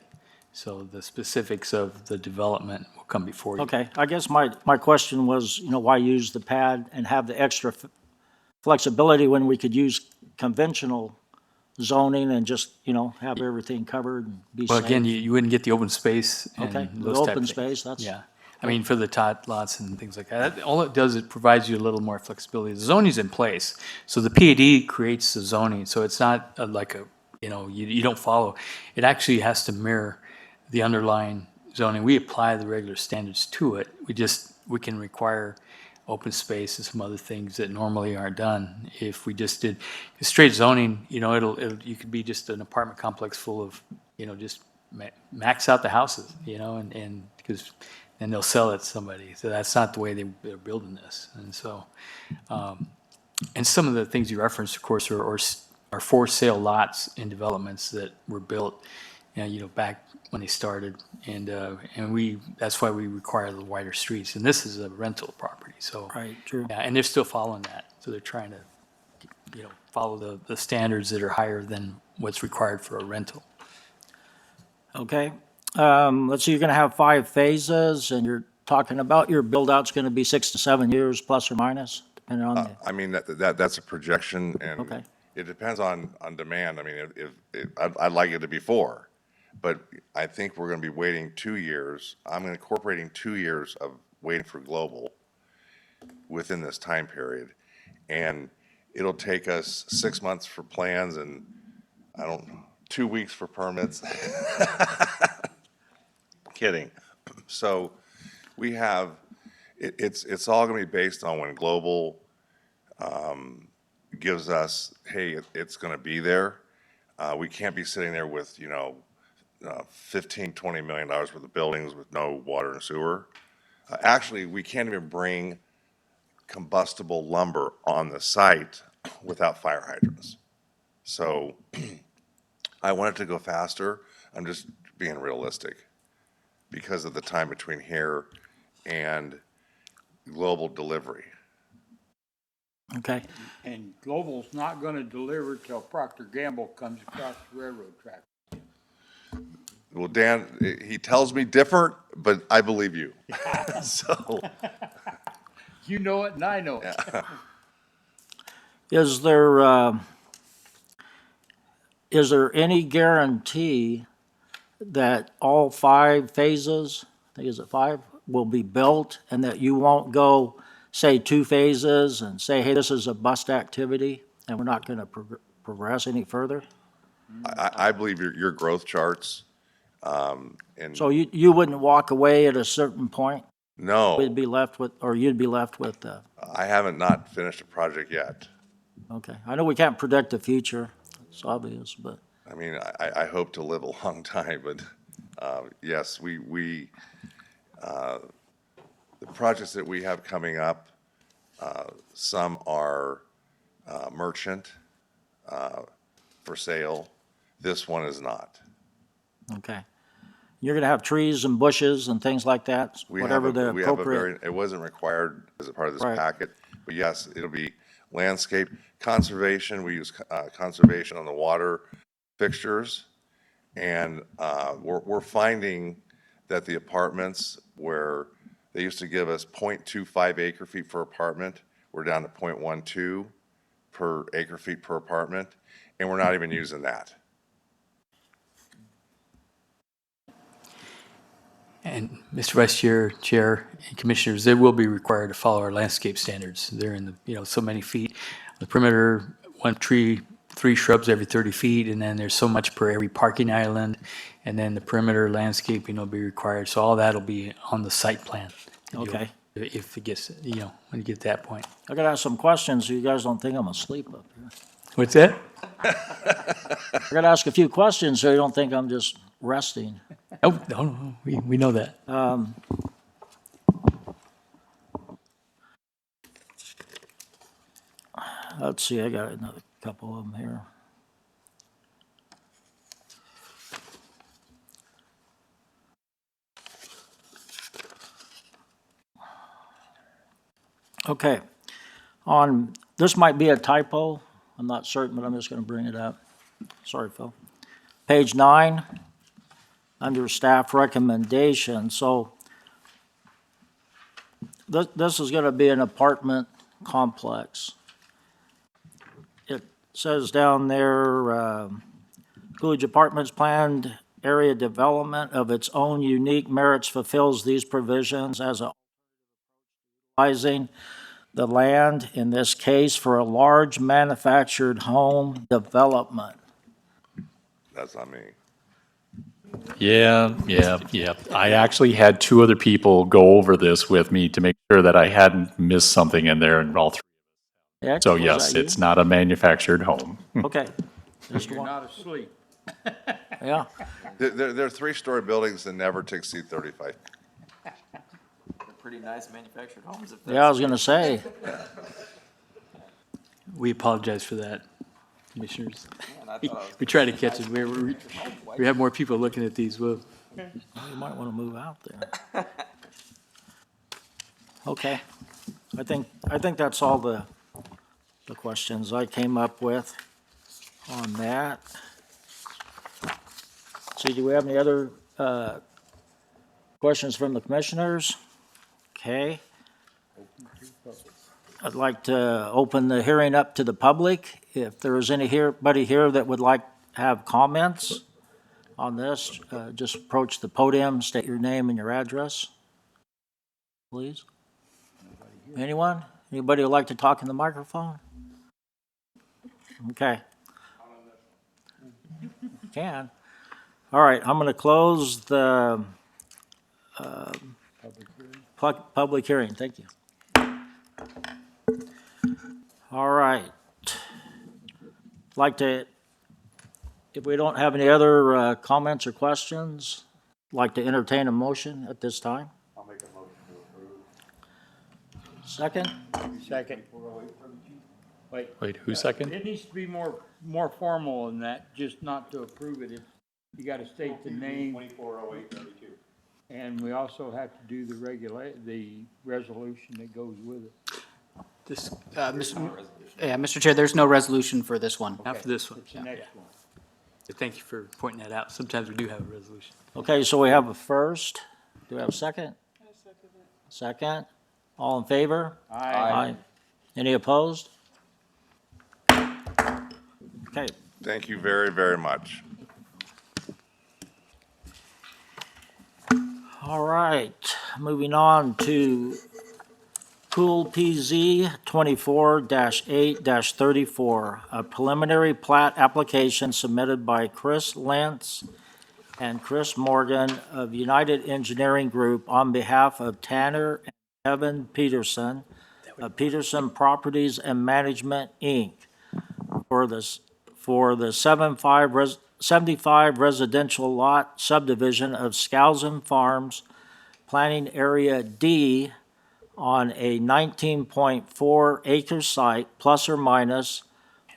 So the specifics of the development will come before you.
Okay, I guess my question was, why use the pad and have the extra flexibility when we could use conventional zoning and just, have everything covered and be safe?
Well, again, you wouldn't get the open space and
Okay, the
those type
open
of things.
space, that's.
Yeah. I mean, for the tot lots and things like that, all it does, it provides you a little more flexibility. The zoning's in place. So the PAD creates the zoning, so it's not like you don't follow. It actually has to mirror the underlying zoning. We apply the regular standards to it. We can require open space and some other things that normally aren't done. If we just did straight zoning, you could be just an apartment complex full of, just max out the houses, and because then they'll sell it to somebody. So that's not the way they're building this. And so, and some of the things you referenced, of course, are for sale lots in developments that were built, back when they started, and that's why we require the wider streets. And this is a rental property, so
Right, true.
yeah, and they're still following that, so they're trying to follow the standards that are higher than what's required for a rental.
Okay. Let's see, you're going to have 5 phases, and you're talking about your build-out's going to be 6 to 7 years, plus or minus, depending on the,
I mean, that's a projection, and
Okay.
it depends on demand. I mean, I'd like it to be 4, but I think we're gonna be waiting 2 years. I'm incorporating 2 years of waiting for global within this time period. And it'll take us 6 months for plans and, 2 weeks for permits. Kidding. So we have, it's all gonna be based on when global gives us, hey, it's going to be there. We can't be sitting there with, 15, $20 million worth of buildings with no water and sewer. Actually, we can't even bring combustible lumber on the site without fire hydrants. So I want it to go faster. I'm just being realistic because of the time between here and global delivery.
okay.
And Global's not gonna deliver till Procter Gamble comes across the railroad track.
Well, Dan, he tells me different, but I believe you. So,
You know it and I know it.
Is there any guarantee that all 5 phases, I think is it 5, will be built, and that you won't go, say, 2 phases and say, hey, this is a bust activity, and we're not going to progress any further?
I believe your growth charts, and
So you wouldn't walk away at a certain point?
no,
We'd be left with, or you'd be left with,
I haven't not finished a project yet.
okay. I know we can't predict the future, it's obvious, but,
I mean, I hope to live a long time, but, yes, the projects that we have coming up, some are, merchant, for sale. This one is not.
okay. You're going to have trees and bushes and things like that,
We have
whatever the
we have a
appropriate.
it wasn't required as a part of this
Right.
packet, but yes, it'll be landscape, conservation, we use, conservation on the water fixtures. And, we're finding that the apartments where they used to give us 0.25 acre feet per apartment, we're down to 0.12 per acre feet per apartment, and we're not even using that.
And Mr. Vice Chair, Chair, and Commissioners, they will be required to follow our landscape standards. They're in the, so many feet. The perimeter, 1 tree, 3 shrubs every 30 feet, and then there's so much per every parking island. And then the perimeter landscaping will be required. So all that'll be on the site plan.
Okay.
If it gets, when you get to that point.
I got to ask some questions so you guys don't think I'm asleep up here.
What's that?
I got to ask a few questions so you don't think I'm just resting.
Oh, no, we know that.
Let's see, I got another couple of them here. Okay. This might be a typo. I'm not certain, but I'm just going to bring it up. Sorry, Phil. Page 9, under staff recommendation. So this is going to be an apartment complex. It says down there, Coolidge Apartments planned area development of its own unique merits fulfills these provisions as a utilizing the land, in this case, for a large manufactured home development.
That's not me.
Yeah. I actually had 2 other people go over this with me to make sure that I hadn't missed something in there and all 3.
Heck,
So
was
yes,
that you?
it's not a manufactured home.
Okay. Just
You're
one,
not asleep.
yeah.
They're 3-story buildings that never to exceed 35.
They're pretty nice manufactured homes. If
Yeah, I was going to say,
We apologize for that, Commissioners.
Man, I thought I was
We try to catch it. We have more people looking at these. Well,
you might want to move out there. Okay. I think that's all the the questions I came up with on that. See, do we have any other questions from the commissioners? Okay. I'd like to open the hearing up to the public. If there is anybody here that would like to have comments on this, just approach the podium, state your name and your address, please. Anyone? Anybody would like to talk in the microphone? Okay. Can. All right, I'm going to close the public hearing. Thank you. All right. Like to, if we don't have any other comments or questions, like to entertain a motion at this time.
I'll make a motion to approve.
Second?
Second.
Wait, who second?
It needs to be more formal than that, just not to approve it. You gotta state the name,
240832.
and we also have to do the resolution that goes with it.
This, Mr. Chair, there's no resolution for this one.
Not for this one.
It's the next one.
Thank you for pointing that out. Sometimes we do have a resolution.
Okay, so we have a first. Do we have a second? Second. All in favor?
Aye.
Any opposed? Okay,
Thank you very, very much.
all right. Moving on to Pool PZ 24-8-34, a preliminary plat application submitted by Chris Lentz and Chris Morgan of United Engineering Group on behalf of Tanner and Evan Peterson of Peterson Properties and Management, Inc. for the 75 residential lot subdivision of Skousen Farms, planning area D, on a 19.4 acre site, plus or minus,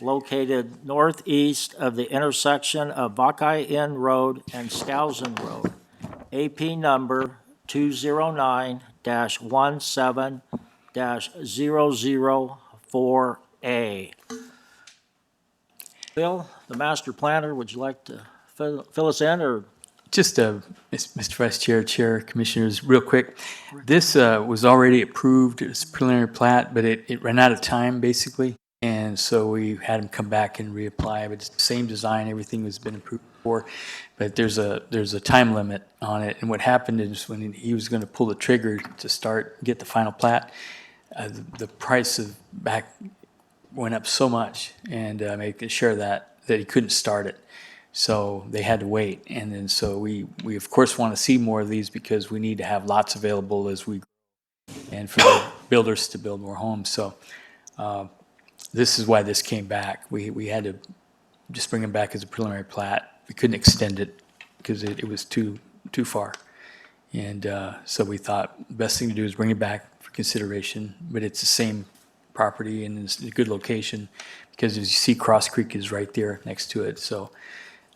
located northeast of the intersection of Buckeye Inn Road and Skousen Road, AP number 209-17-004A. Phil, the master planner, would you like to fill us in, or?
Just, Mr. Vice Chair, Chair, Commissioners, real quick. This was already approved as preliminary plat, but it ran out of time, basically. And so we had him come back and reapply, but it's the same design, everything has been approved before. But there's a time limit on it. And what happened is when he was going to pull the trigger to get the final plat, the price of back went up so much, and making sure that he couldn't start it. So they had to wait. And then so we of course want to see more of these because we need to have lots available as we grow and for the builders to build more homes. So this is why this came back. We had to just bring it back as a preliminary plat. We couldn't extend it because it was too far. And so we thought the best thing to do is bring it back for consideration, but it's the same property and it's a good location because as you see, Cross Creek is right there next to it. So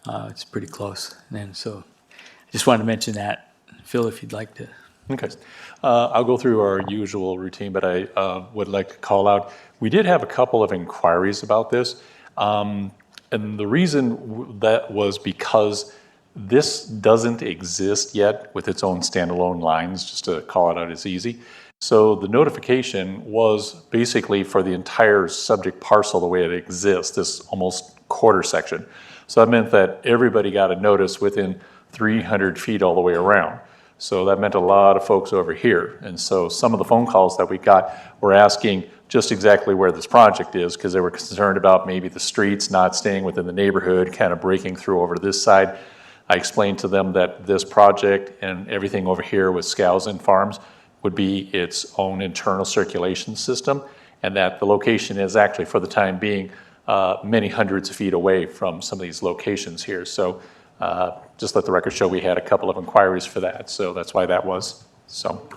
it's pretty close. And so I just wanted to mention that. Phil, if you'd like to.
Okay. I'll go through our usual routine, but I would like to call out, we did have a couple of inquiries about this. And the reason that was because this doesn't exist yet with its own standalone lines, just to call it out as easy. So the notification was basically for the entire subject parcel the way it exists, this almost quarter section. So that meant that everybody got a notice within 300 feet all the way around. So that meant a lot of folks over here. And so some of the phone calls that we got were asking just exactly where this project is because they were concerned about maybe the streets not staying within the neighborhood, kind of breaking through over to this side. I explained to them that this project and everything over here with Skousen Farms would be its own internal circulation system, and that the location is actually, for the time being, many hundreds of feet away from some of these locations here. So just let the record show we had a couple of inquiries for that, so that's why that was. So.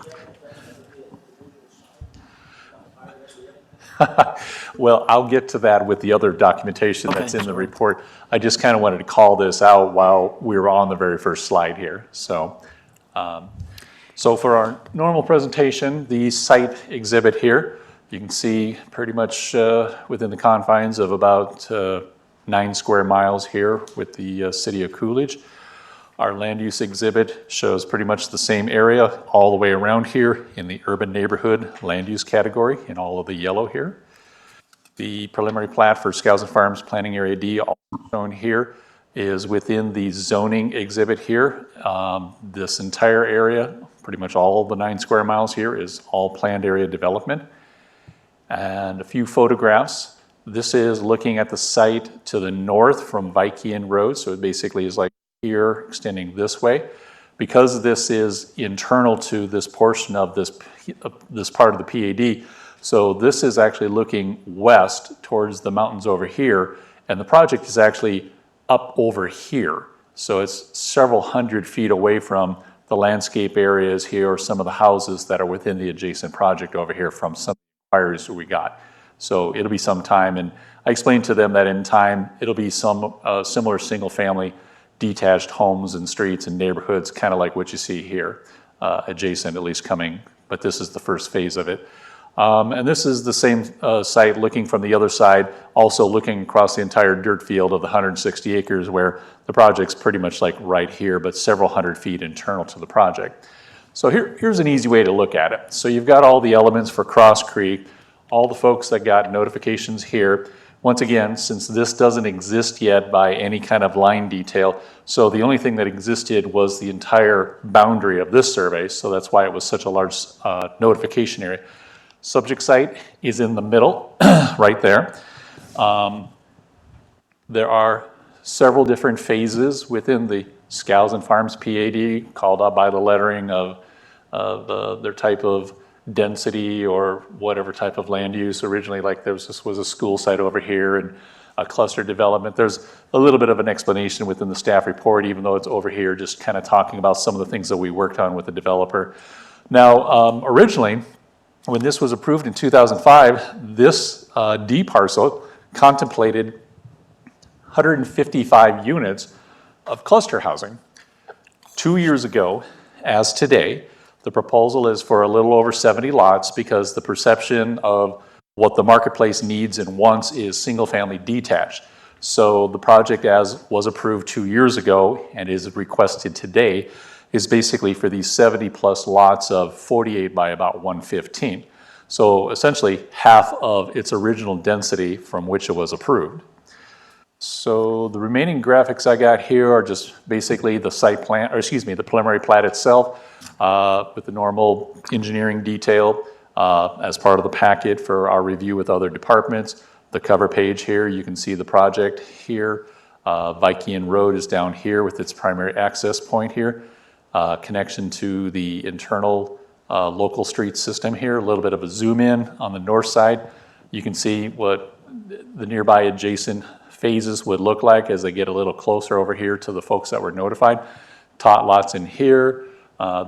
Well, I'll get to that with the other documentation that's in the report. I just kind of wanted to call this out while we were on the very first slide here. So, so for our normal presentation, the site exhibit here You can see pretty much within the confines of about 9 square miles here with the city of Coolidge. Our land use exhibit shows pretty much the same area all the way around here in the urban neighborhood land use category in all of the yellow here. The preliminary plat for Skousen Farms Planning Area D, also shown here, is within the zoning exhibit here. This entire area, pretty much all of the 9 square miles here, is all planned area development. And a few photographs. This is looking at the site to the north from Vikian Road, so it basically is like here, extending this way. Because this is internal to this portion of this part of the PAD, so this is actually looking west towards the mountains over here, and the project is actually up over here. So it's several hundred feet away from the landscape areas here, or some of the houses that are within the adjacent project over here from some inquiries that we got. So it'll be some time, and I explained to them that in time, it'll be some similar single-family detached homes and streets and neighborhoods, kind of like what you see here, adjacent at least coming, but this is the first phase of it. And this is the same site looking from the other side, also looking across the entire dirt field of the 160 acres where the project's pretty much like right here, but several hundred feet internal to the project. So here's an easy way to look at it. So you've got all the elements for Cross Creek, all the folks that got notifications here. Once again, since this doesn't exist yet by any kind of line detail, so the only thing that existed was the entire boundary of this survey, so that's why it was such a large notification area. Subject site is in the middle, right there. There are several different phases within the Skousen Farms PAD, called out by the lettering of their type of density or whatever type of land use. Originally, like this was a school site over here and a cluster development. There's a little bit of an explanation within the staff report, even though it's over here, just kind of talking about some of the things that we worked on with the developer. Now, originally, when this was approved in 2005, this D parcel contemplated 155 units of cluster housing. 2 years ago, as today, the proposal is for a little over 70 lots because the perception of what the marketplace needs and wants is single-family detached. So the project, as was approved 2 years ago and is requested today, is basically for these 70-plus lots of 48 by about 115. So essentially half of its original density from which it was approved. So the remaining graphics I got here are just basically the site plan, or excuse me, the preliminary plat itself with the normal engineering detail as part of the packet for our review with other departments. The cover page here, you can see the project here. Vikian Road is down here with its primary access point here. Connection to the internal local street system here. A little bit of a zoom in on the north side. You can see what the nearby adjacent phases would look like as they get a little closer over here to the folks that were notified. Tot lots in here.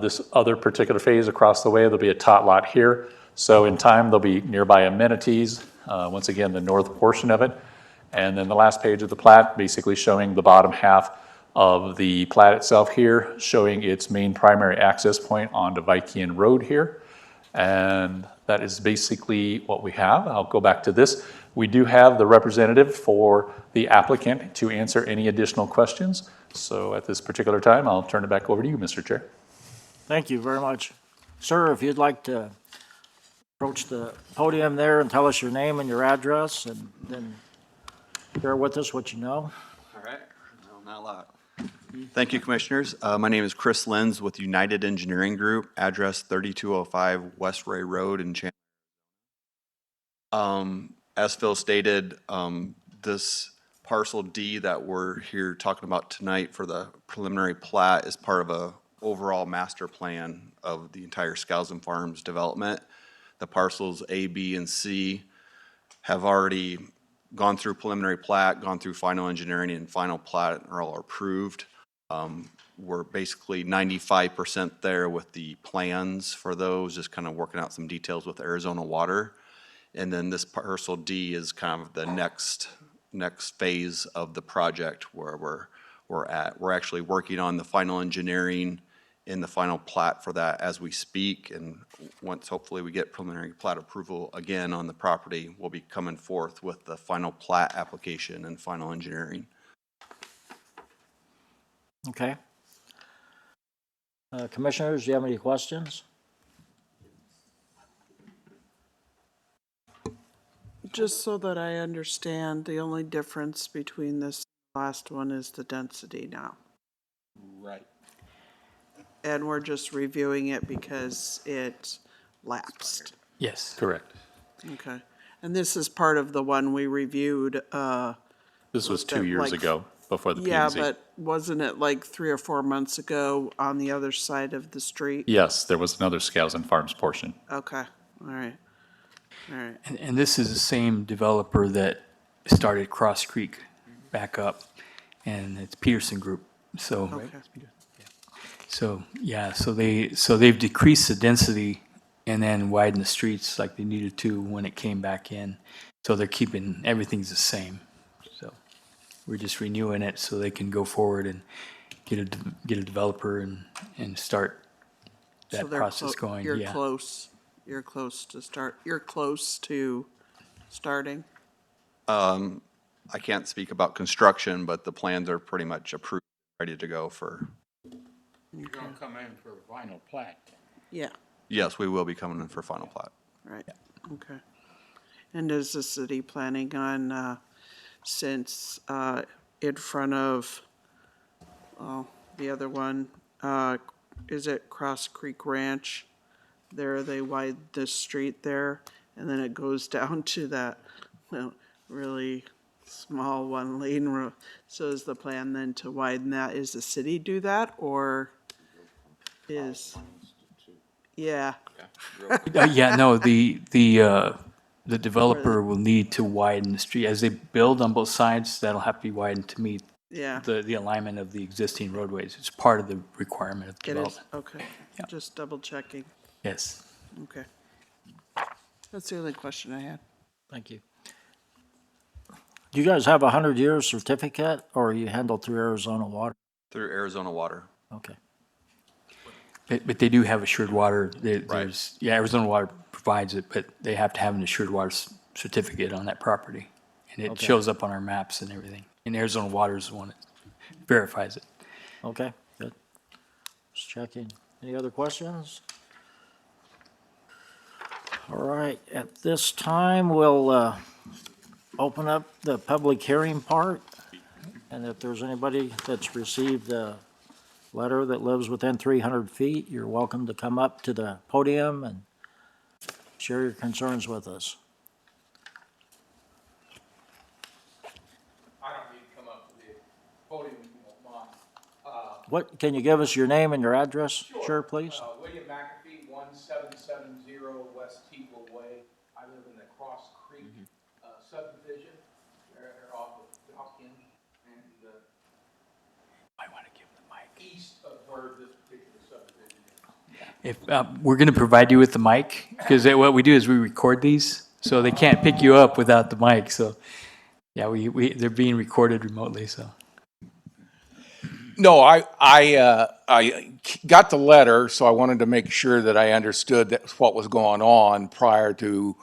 This other particular phase across the way, there'll be a tot lot here. So in time, there'll be nearby amenities. Once again, the north portion of it. And then the last page of the plat, basically showing the bottom half of the plat itself here, showing its main primary access point onto Vikian Road here. And that is basically what we have. I'll go back to this. We do have the representative for the applicant to answer any additional questions. So at this particular time, I'll turn it back over to you, Mr. Chair.
Thank you very much. Sir, if you'd like to approach the podium there and tell us your name and your address, and then share with us what you know.
All right, no, not a lot. Thank you, Commissioners. My name is Chris Lenz with United Engineering Group, address 3205 West Ray Road in Chandler. As Phil stated, this parcel D that we're here talking about tonight for the preliminary plat is part of a overall master plan of the entire Skousen Farms development. The parcels A, B, and C have already gone through preliminary plat, gone through final engineering, and final plat are all approved. We're basically 95% there with the plans for those, just kind of working out some details with Arizona Water. And then this parcel D is kind of the next phase of the project where we're at. We're actually working on the final engineering in the final plat for that as we speak. And once hopefully we get preliminary plat approval again on the property, we'll be coming forth with the final plat application and final engineering.
Okay. Commissioners, do you have any questions?
Just so that I understand, the only difference between this last one is the density now.
Right.
And we're just reviewing it because it lapsed.
Yes.
Correct.
Okay. And this is part of the one we reviewed,
This was
Was
2
that
years
like-
ago, before the P
yeah,
and Z.
but wasn't it like 3 or 4 months ago on the other side of the street?
Yes, there was another Scales and Farms portion.
Okay, all right, all right.
And this is the same developer that started Cross Creek back up, and it's Peterson Group, so.
Okay.
So, yeah, so they've decreased the density and then widened the streets like they needed to when it came back in. So they're keeping, everything's the same. So we're just renewing it so they can go forward and get a developer and start
So
that
they're
process going,
You're
yeah.
you're close to starting?
I can't speak about construction, but the plans are pretty much approved, ready to go for,
You're gonna come in for a final plat.
Yeah,
yes, we will be coming in for final plat.
right, okay. And is the city planning on, since, in front of, the other one, is it Cross Creek Ranch? There, they widen the street there, and then it goes down to that, well, really small one-lane road. So is the plan then to widen that? Is the city do that, or is? Yeah,
Yeah, no, the developer will need to widen the street. As they build on both sides, that'll have to be widened to meet
yeah,
the alignment of the existing roadways. It's part of the requirement of
it is,
development.
okay.
Yeah.
Just double checking,
Yes.
okay. That's the only question I had.
Thank you. Do you guys have a 100-year certificate, or you handle through Arizona Water?
Through Arizona Water.
Okay.
But they do have assured water. There's, yeah, Arizona Water provides it, but they have to have an assured water certificate on that property. And it
Okay.
shows up on our maps and everything. And Arizona Water is the one that verifies it.
Okay, good. Just checking. Any other questions? All right, at this time, we'll open up the public hearing part. And if there's anybody that's received a letter that lives within 300 feet, you're welcome to come up to the podium and share your concerns with us.
I don't need to come up to the podium if you don't mind.
What, can you give us your name and your address? Sure, please.
William McAfee, 1770 West Teagle Way. I live in the Cross Creek subdivision. They're off of Hopkins and
I want to give them the mic.
east of where this particular subdivision is.
If, we're going to provide you with the mic, because what we do is we record these, so they can't pick you up without the mic. So, yeah, they're being recorded remotely, so.
No, I got the letter, so I wanted to make sure that I understood what was going on prior to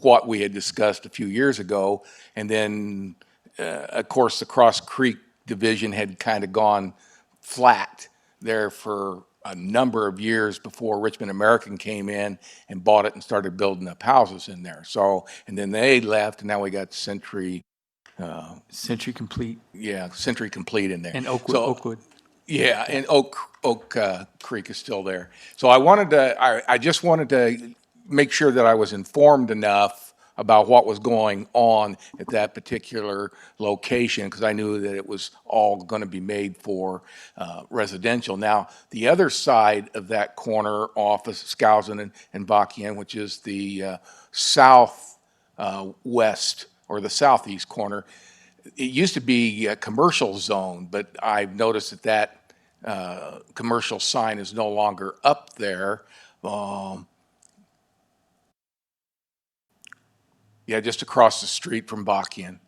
what we had discussed a few years ago. And then, of course, the Cross Creek division had kind of gone flat there for a number of years before Richmond American came in and bought it and started building up houses in there. So, and then they left, and now we got Century
Complete
Century Complete in there.
and Oakwood.
So-
Oakwood.
Yeah, and Oak Creek is still there. So I just wanted to make sure that I was informed enough about what was going on at that particular location, because I knew that it was all going to be made for residential. Now, the other side of that corner off of Skousen and Bakian, which is the south west or the southeast corner, it used to be a commercial zone, but I've noticed that commercial sign is no longer up there. Yeah, just across the street from Bakian.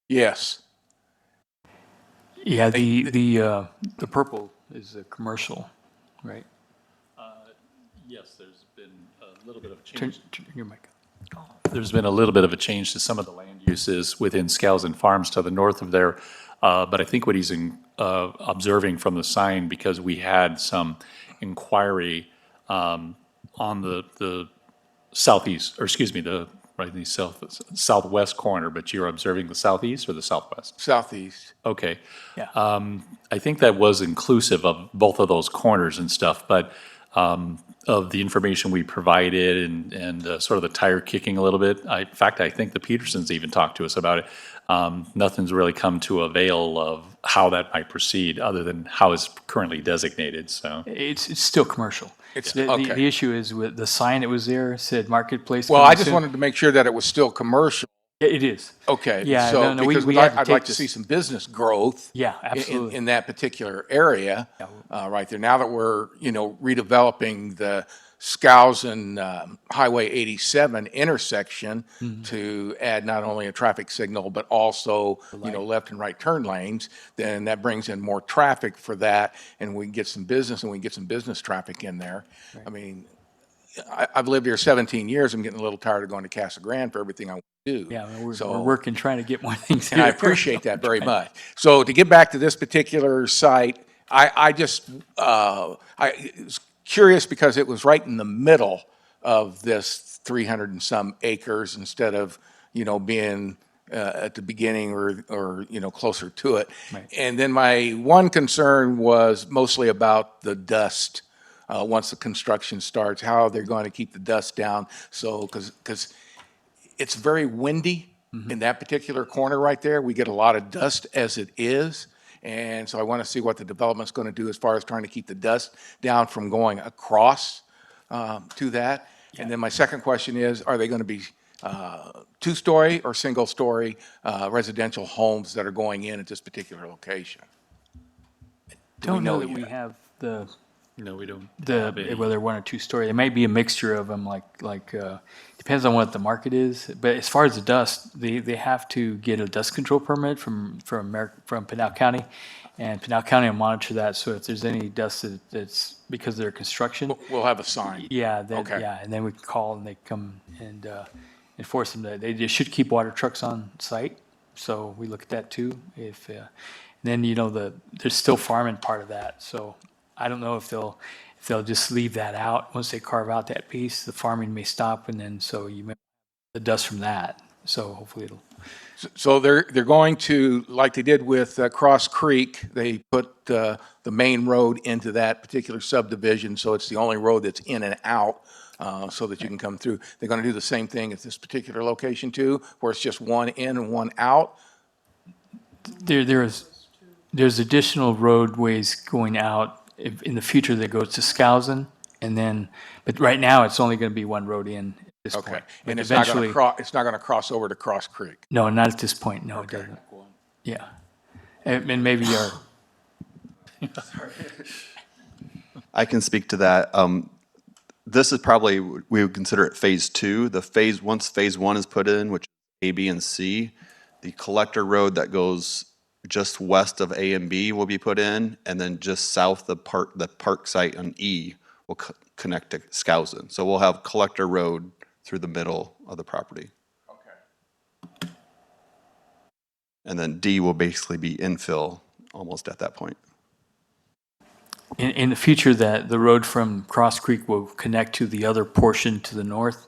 Yes.
Yeah, the purple is a commercial, right?
Yes, there's been a little bit of a
Turn,
change.
turn your mic.
There's been a little bit of a change to some of the land uses within Skousen Farms to the north of there. But I think what he's observing from the sign, because we had some inquiry on the southeast, or excuse me, right, the southwest corner, but you're observing the southeast or the southwest?
Southeast.
Okay.
Yeah.
I think that was inclusive of both of those corners and stuff, but of the information we provided and sort of the tire kicking a little bit. In fact, I think the Petersons even talked to us about it. Nothing's really come to avail of how that might proceed, other than how it's currently designated, so.
It's still commercial.
It's-
The
okay.
the issue is with the sign that was there said marketplace.
Well,
coming
I just
soon.
wanted to make sure that it was still commercial.
It is.
Okay.
Yeah,
So,
no,
because
we had to
I'd
take
like to
this-
see some business growth.
Yeah,
in-
absolutely.
In that particular area, right there. Now that we're, redeveloping the Skousen Highway 87 intersection
Mm-hmm.
to add not only a traffic signal, but also, left and right turn lanes, then that brings in more traffic for that, and we can get some business, and we can get some business traffic in there. I mean, I've lived here 17 years. I'm getting a little tired of going to Casa Grande for everything I want to do.
Yeah, we're
So-
working, trying to get more things.
and I
here.
appreciate that very much. So to get back to this particular site, I just, I was curious because it was right in the middle of this 300 and some acres instead of, being at the beginning or, closer to it.
Right.
And then my one concern was mostly about the dust. Once the construction starts, how they're going to keep the dust down. So, because it's very windy in that particular corner right there. We get a lot of dust as it is. And so I want to see what the development's going to do as far as trying to keep the dust down from going across to that. And then my second question is, are they going to be two-story or single-story residential homes that are going in at this particular location?
Don't know that
yet?
we have the
No, we don't have any.
whether one or two story. There may be a mixture of them. Depends on what the market is. But as far as the dust, they have to get a dust control permit from Pinal County, and Pinal County will monitor that. So if there's any dust that's because of their construction,
We'll have a sign.
yeah,
Okay.
yeah, and then we can call and they come and enforce them. They just should keep water trucks on site, so we look at that too. If then there's still farming part of that, so I don't know if they'll just leave that out once they carve out that piece. The farming may stop, and then so you may the dust from that. So hopefully it'll.
So they're going to, like they did with Cross Creek, they put the main road into that particular subdivision, so it's the only road that's in and out, so that you can come through. They're going to do the same thing at this particular location too, where it's just one in and one out?
There's additional roadways going out in the future that goes to Skousen, and then, but right now it's only going to be one road in at this
Okay.
point.
And
But
it's not
eventually,
it's not going to cross over to Cross Creek?
no, not at this point. No, it
Okay.
doesn't. Yeah, and maybe our.
I can speak to that. This is probably, we would consider it phase two. Once phase one is put in, which is A, B, and C, the collector road that goes just west of A and B will be put in, and then just south of the park site on E will connect to Skousen. So we'll have collector road through the middle of the property.
Okay.
And then D will basically be infill almost at that point.
In the future, that the road from Cross Creek will connect to the other portion to the north,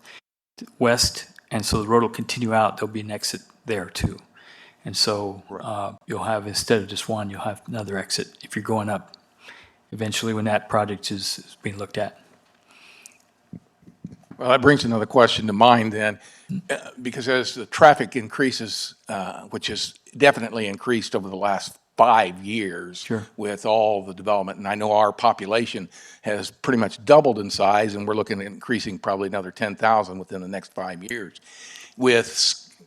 west, and so the road will continue out. There'll be an exit there too. And so you'll have, instead of just one, you'll have another exit if you're going up eventually when that project is being looked at.
Well, that brings another question to mind then, because as the traffic increases, which has definitely increased over the last 5 years
Sure.
with all the development, and I know our population has pretty much doubled in size, and we're looking at increasing probably another 10,000 within the next 5 years. With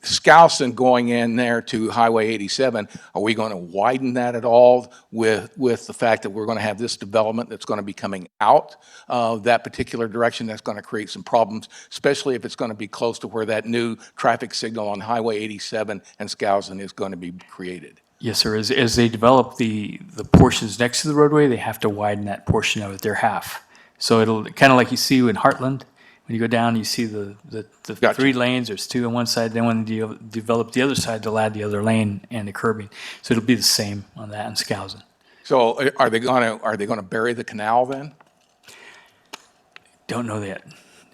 Skousen going in there to Highway 87, are we going to widen that at all with the fact that we're going to have this development that's going to be coming out of that particular direction? That's going to create some problems, especially if it's going to be close to where that new traffic signal on Highway 87 and Skousen is going to be created.
Yes, sir. As they develop the portions next to the roadway, they have to widen that portion of it, their half. So it'll, kind of like you see in Heartland, when you go down, you see the
Gotcha.
3 lanes, there's 2 on one side, then when you develop the other side, they'll add the other lane and the curbing. So it'll be the same on that in Skousen.
So are they gonna bury the canal then?
Don't know that,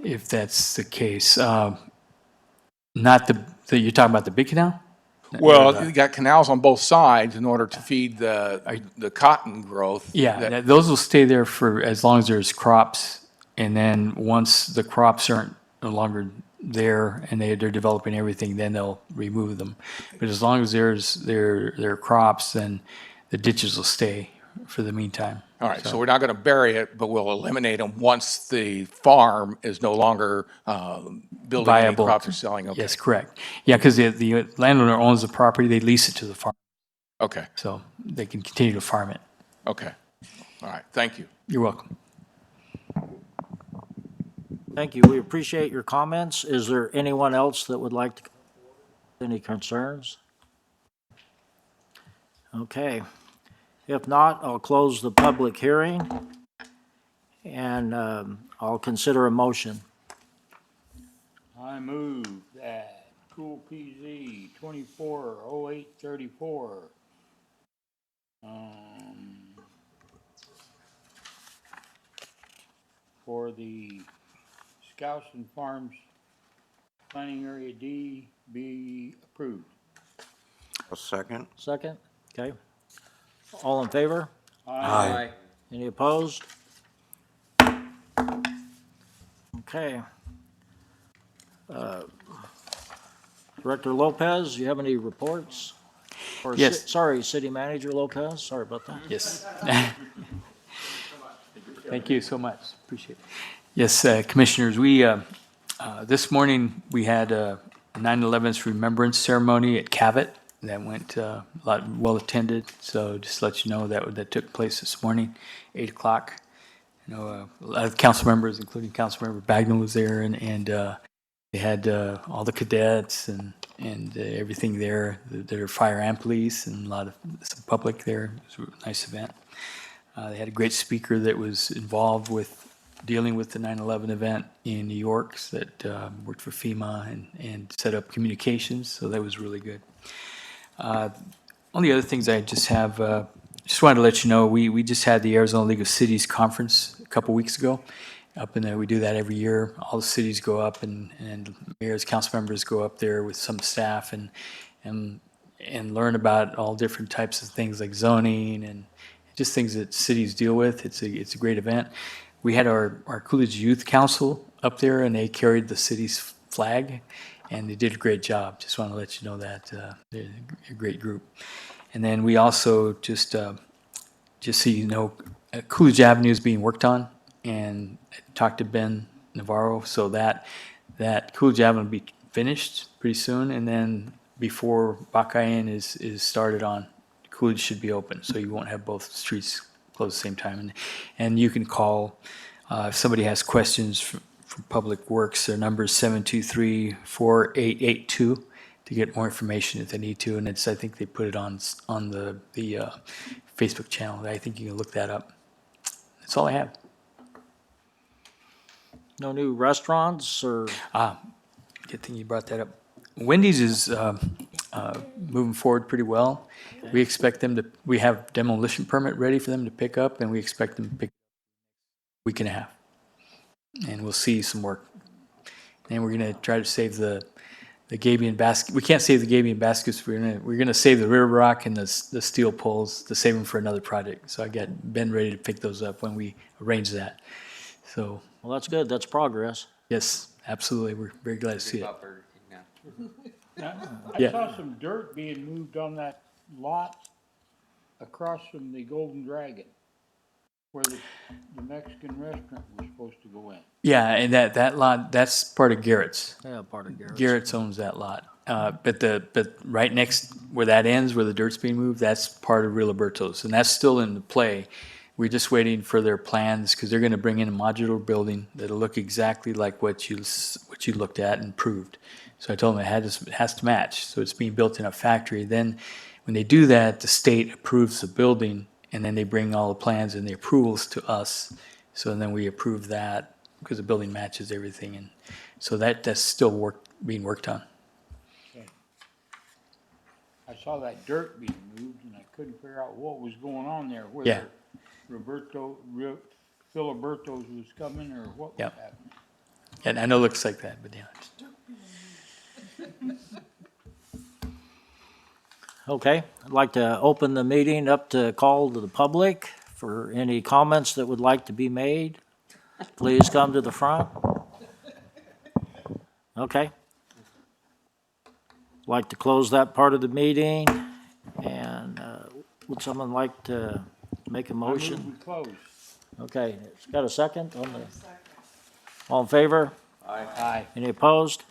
if that's the case. Not you're talking about the big canal?
Well, you got canals on both sides in order to feed the cotton growth.
Yeah, those will stay there for as long as there's crops, and then once the crops aren't no longer there and they're developing everything, then they'll remove them. But as long as there are crops, then the ditches will stay for the meantime.
All right, so we're not gonna bury it, but we'll eliminate them once the farm is no longer building any
Viable.
crops or selling. Okay.
Yes, correct. Yeah, because the landowner owns the property, they lease it to the farm,
Okay,
so they can continue to farm it.
okay. All right, thank you.
You're welcome.
Thank you. We appreciate your comments. Is there anyone else that would like to, any concerns? Okay. If not, I'll close the public hearing, and I'll consider a motion.
I move that Cool PZ 240834, for the Skousen Farms Planning Area D be approved.
A second?
Second? Okay. All in favor?
Aye.
Any opposed? Okay. Director Lopez, you have any reports? Or
Yes.
Sorry, City Manager Lopez, sorry about that.
Yes. Thank you so much. Appreciate it. Yes, Commissioners, we, this morning, we had a 9/11's Remembrance Ceremony at Cabot. That went a lot, well-attended, so just to let you know that took place this morning, 8 o'clock. You know, a lot of council members, including Councilmember Bagnell, was there, and they had all the cadets and everything there, their fire and police, and a lot of some public there. It was a nice event. They had a great speaker that was involved with dealing with the 9/11 event in New York that worked for FEMA and set up communications, so that was really good. One of the other things I just have, just wanted to let you know, we just had the Arizona League of Cities Conference a couple weeks ago. Up in there, we do that every year. All the cities go up and mayors, council members go up there with some staff and learn about all different types of things like zoning and just things that cities deal with. It's a great event. We had our Coolidge Youth Council up there, and they carried the city's flag, and they did a great job. Just want to let you know that they're a great group. And then we also just so you know, Coolidge Avenue is being worked on, and I talked to Ben Navarro, so that Coolidge Avenue will be finished pretty soon, and then before Baccayan is started on, Coolidge should be open, so you won't have both streets closed at the same time. And you can call, if somebody has questions for Public Works, their number is 723-4882 to get more information if they need to, and I think they put it on the Facebook channel. I think you can look that up. That's all I have.
No new restaurants or?
Good thing you brought that up. Wendy's is moving forward pretty well. We expect them to, we have demolition permit ready for them to pick up, and we expect them to pick up a week and a half. And we'll see some work. And we're gonna try to save the gabion basket. We can't save the gabion baskets. We're gonna save the river rock and the steel poles to save them for another project. So I got Ben ready to pick those up when we arrange that. So,
Well, that's good. That's progress.
yes, absolutely. We're very glad to see it.
I
Yeah.
saw some dirt being moved on that lot across from the Golden Dragon, where the Mexican restaurant was supposed to go in.
Yeah, and that lot, that's part of Garrett's.
Yeah, part of Garrett's.
Garrett's owns that lot. But right next where that ends, where the dirt's being moved, that's part of Real Alberto's, and that's still in play. We're just waiting for their plans, because they're gonna bring in a modular building that'll look exactly like what you looked at and proved. So I told them it has to match, so it's being built in a factory. Then, when they do that, the state approves the building, and then they bring all the plans and the approvals to us. So then we approve that, because the building matches everything, and so that's still being worked on.
I saw that dirt being moved and I couldn't figure out what was going on there,
Yeah.
whether Filiberto's was coming or what was
Yep.
happening.
And I know it looks like that, but yeah.
Okay, I'd like to open the meeting up to call to the public for any comments that would like to be made. Please come to the front. Okay. Like to close that part of the meeting, and would someone like to make a
I move
motion?
we close.
Okay, it's got a second on the, all in favor?
Aye.
Any opposed?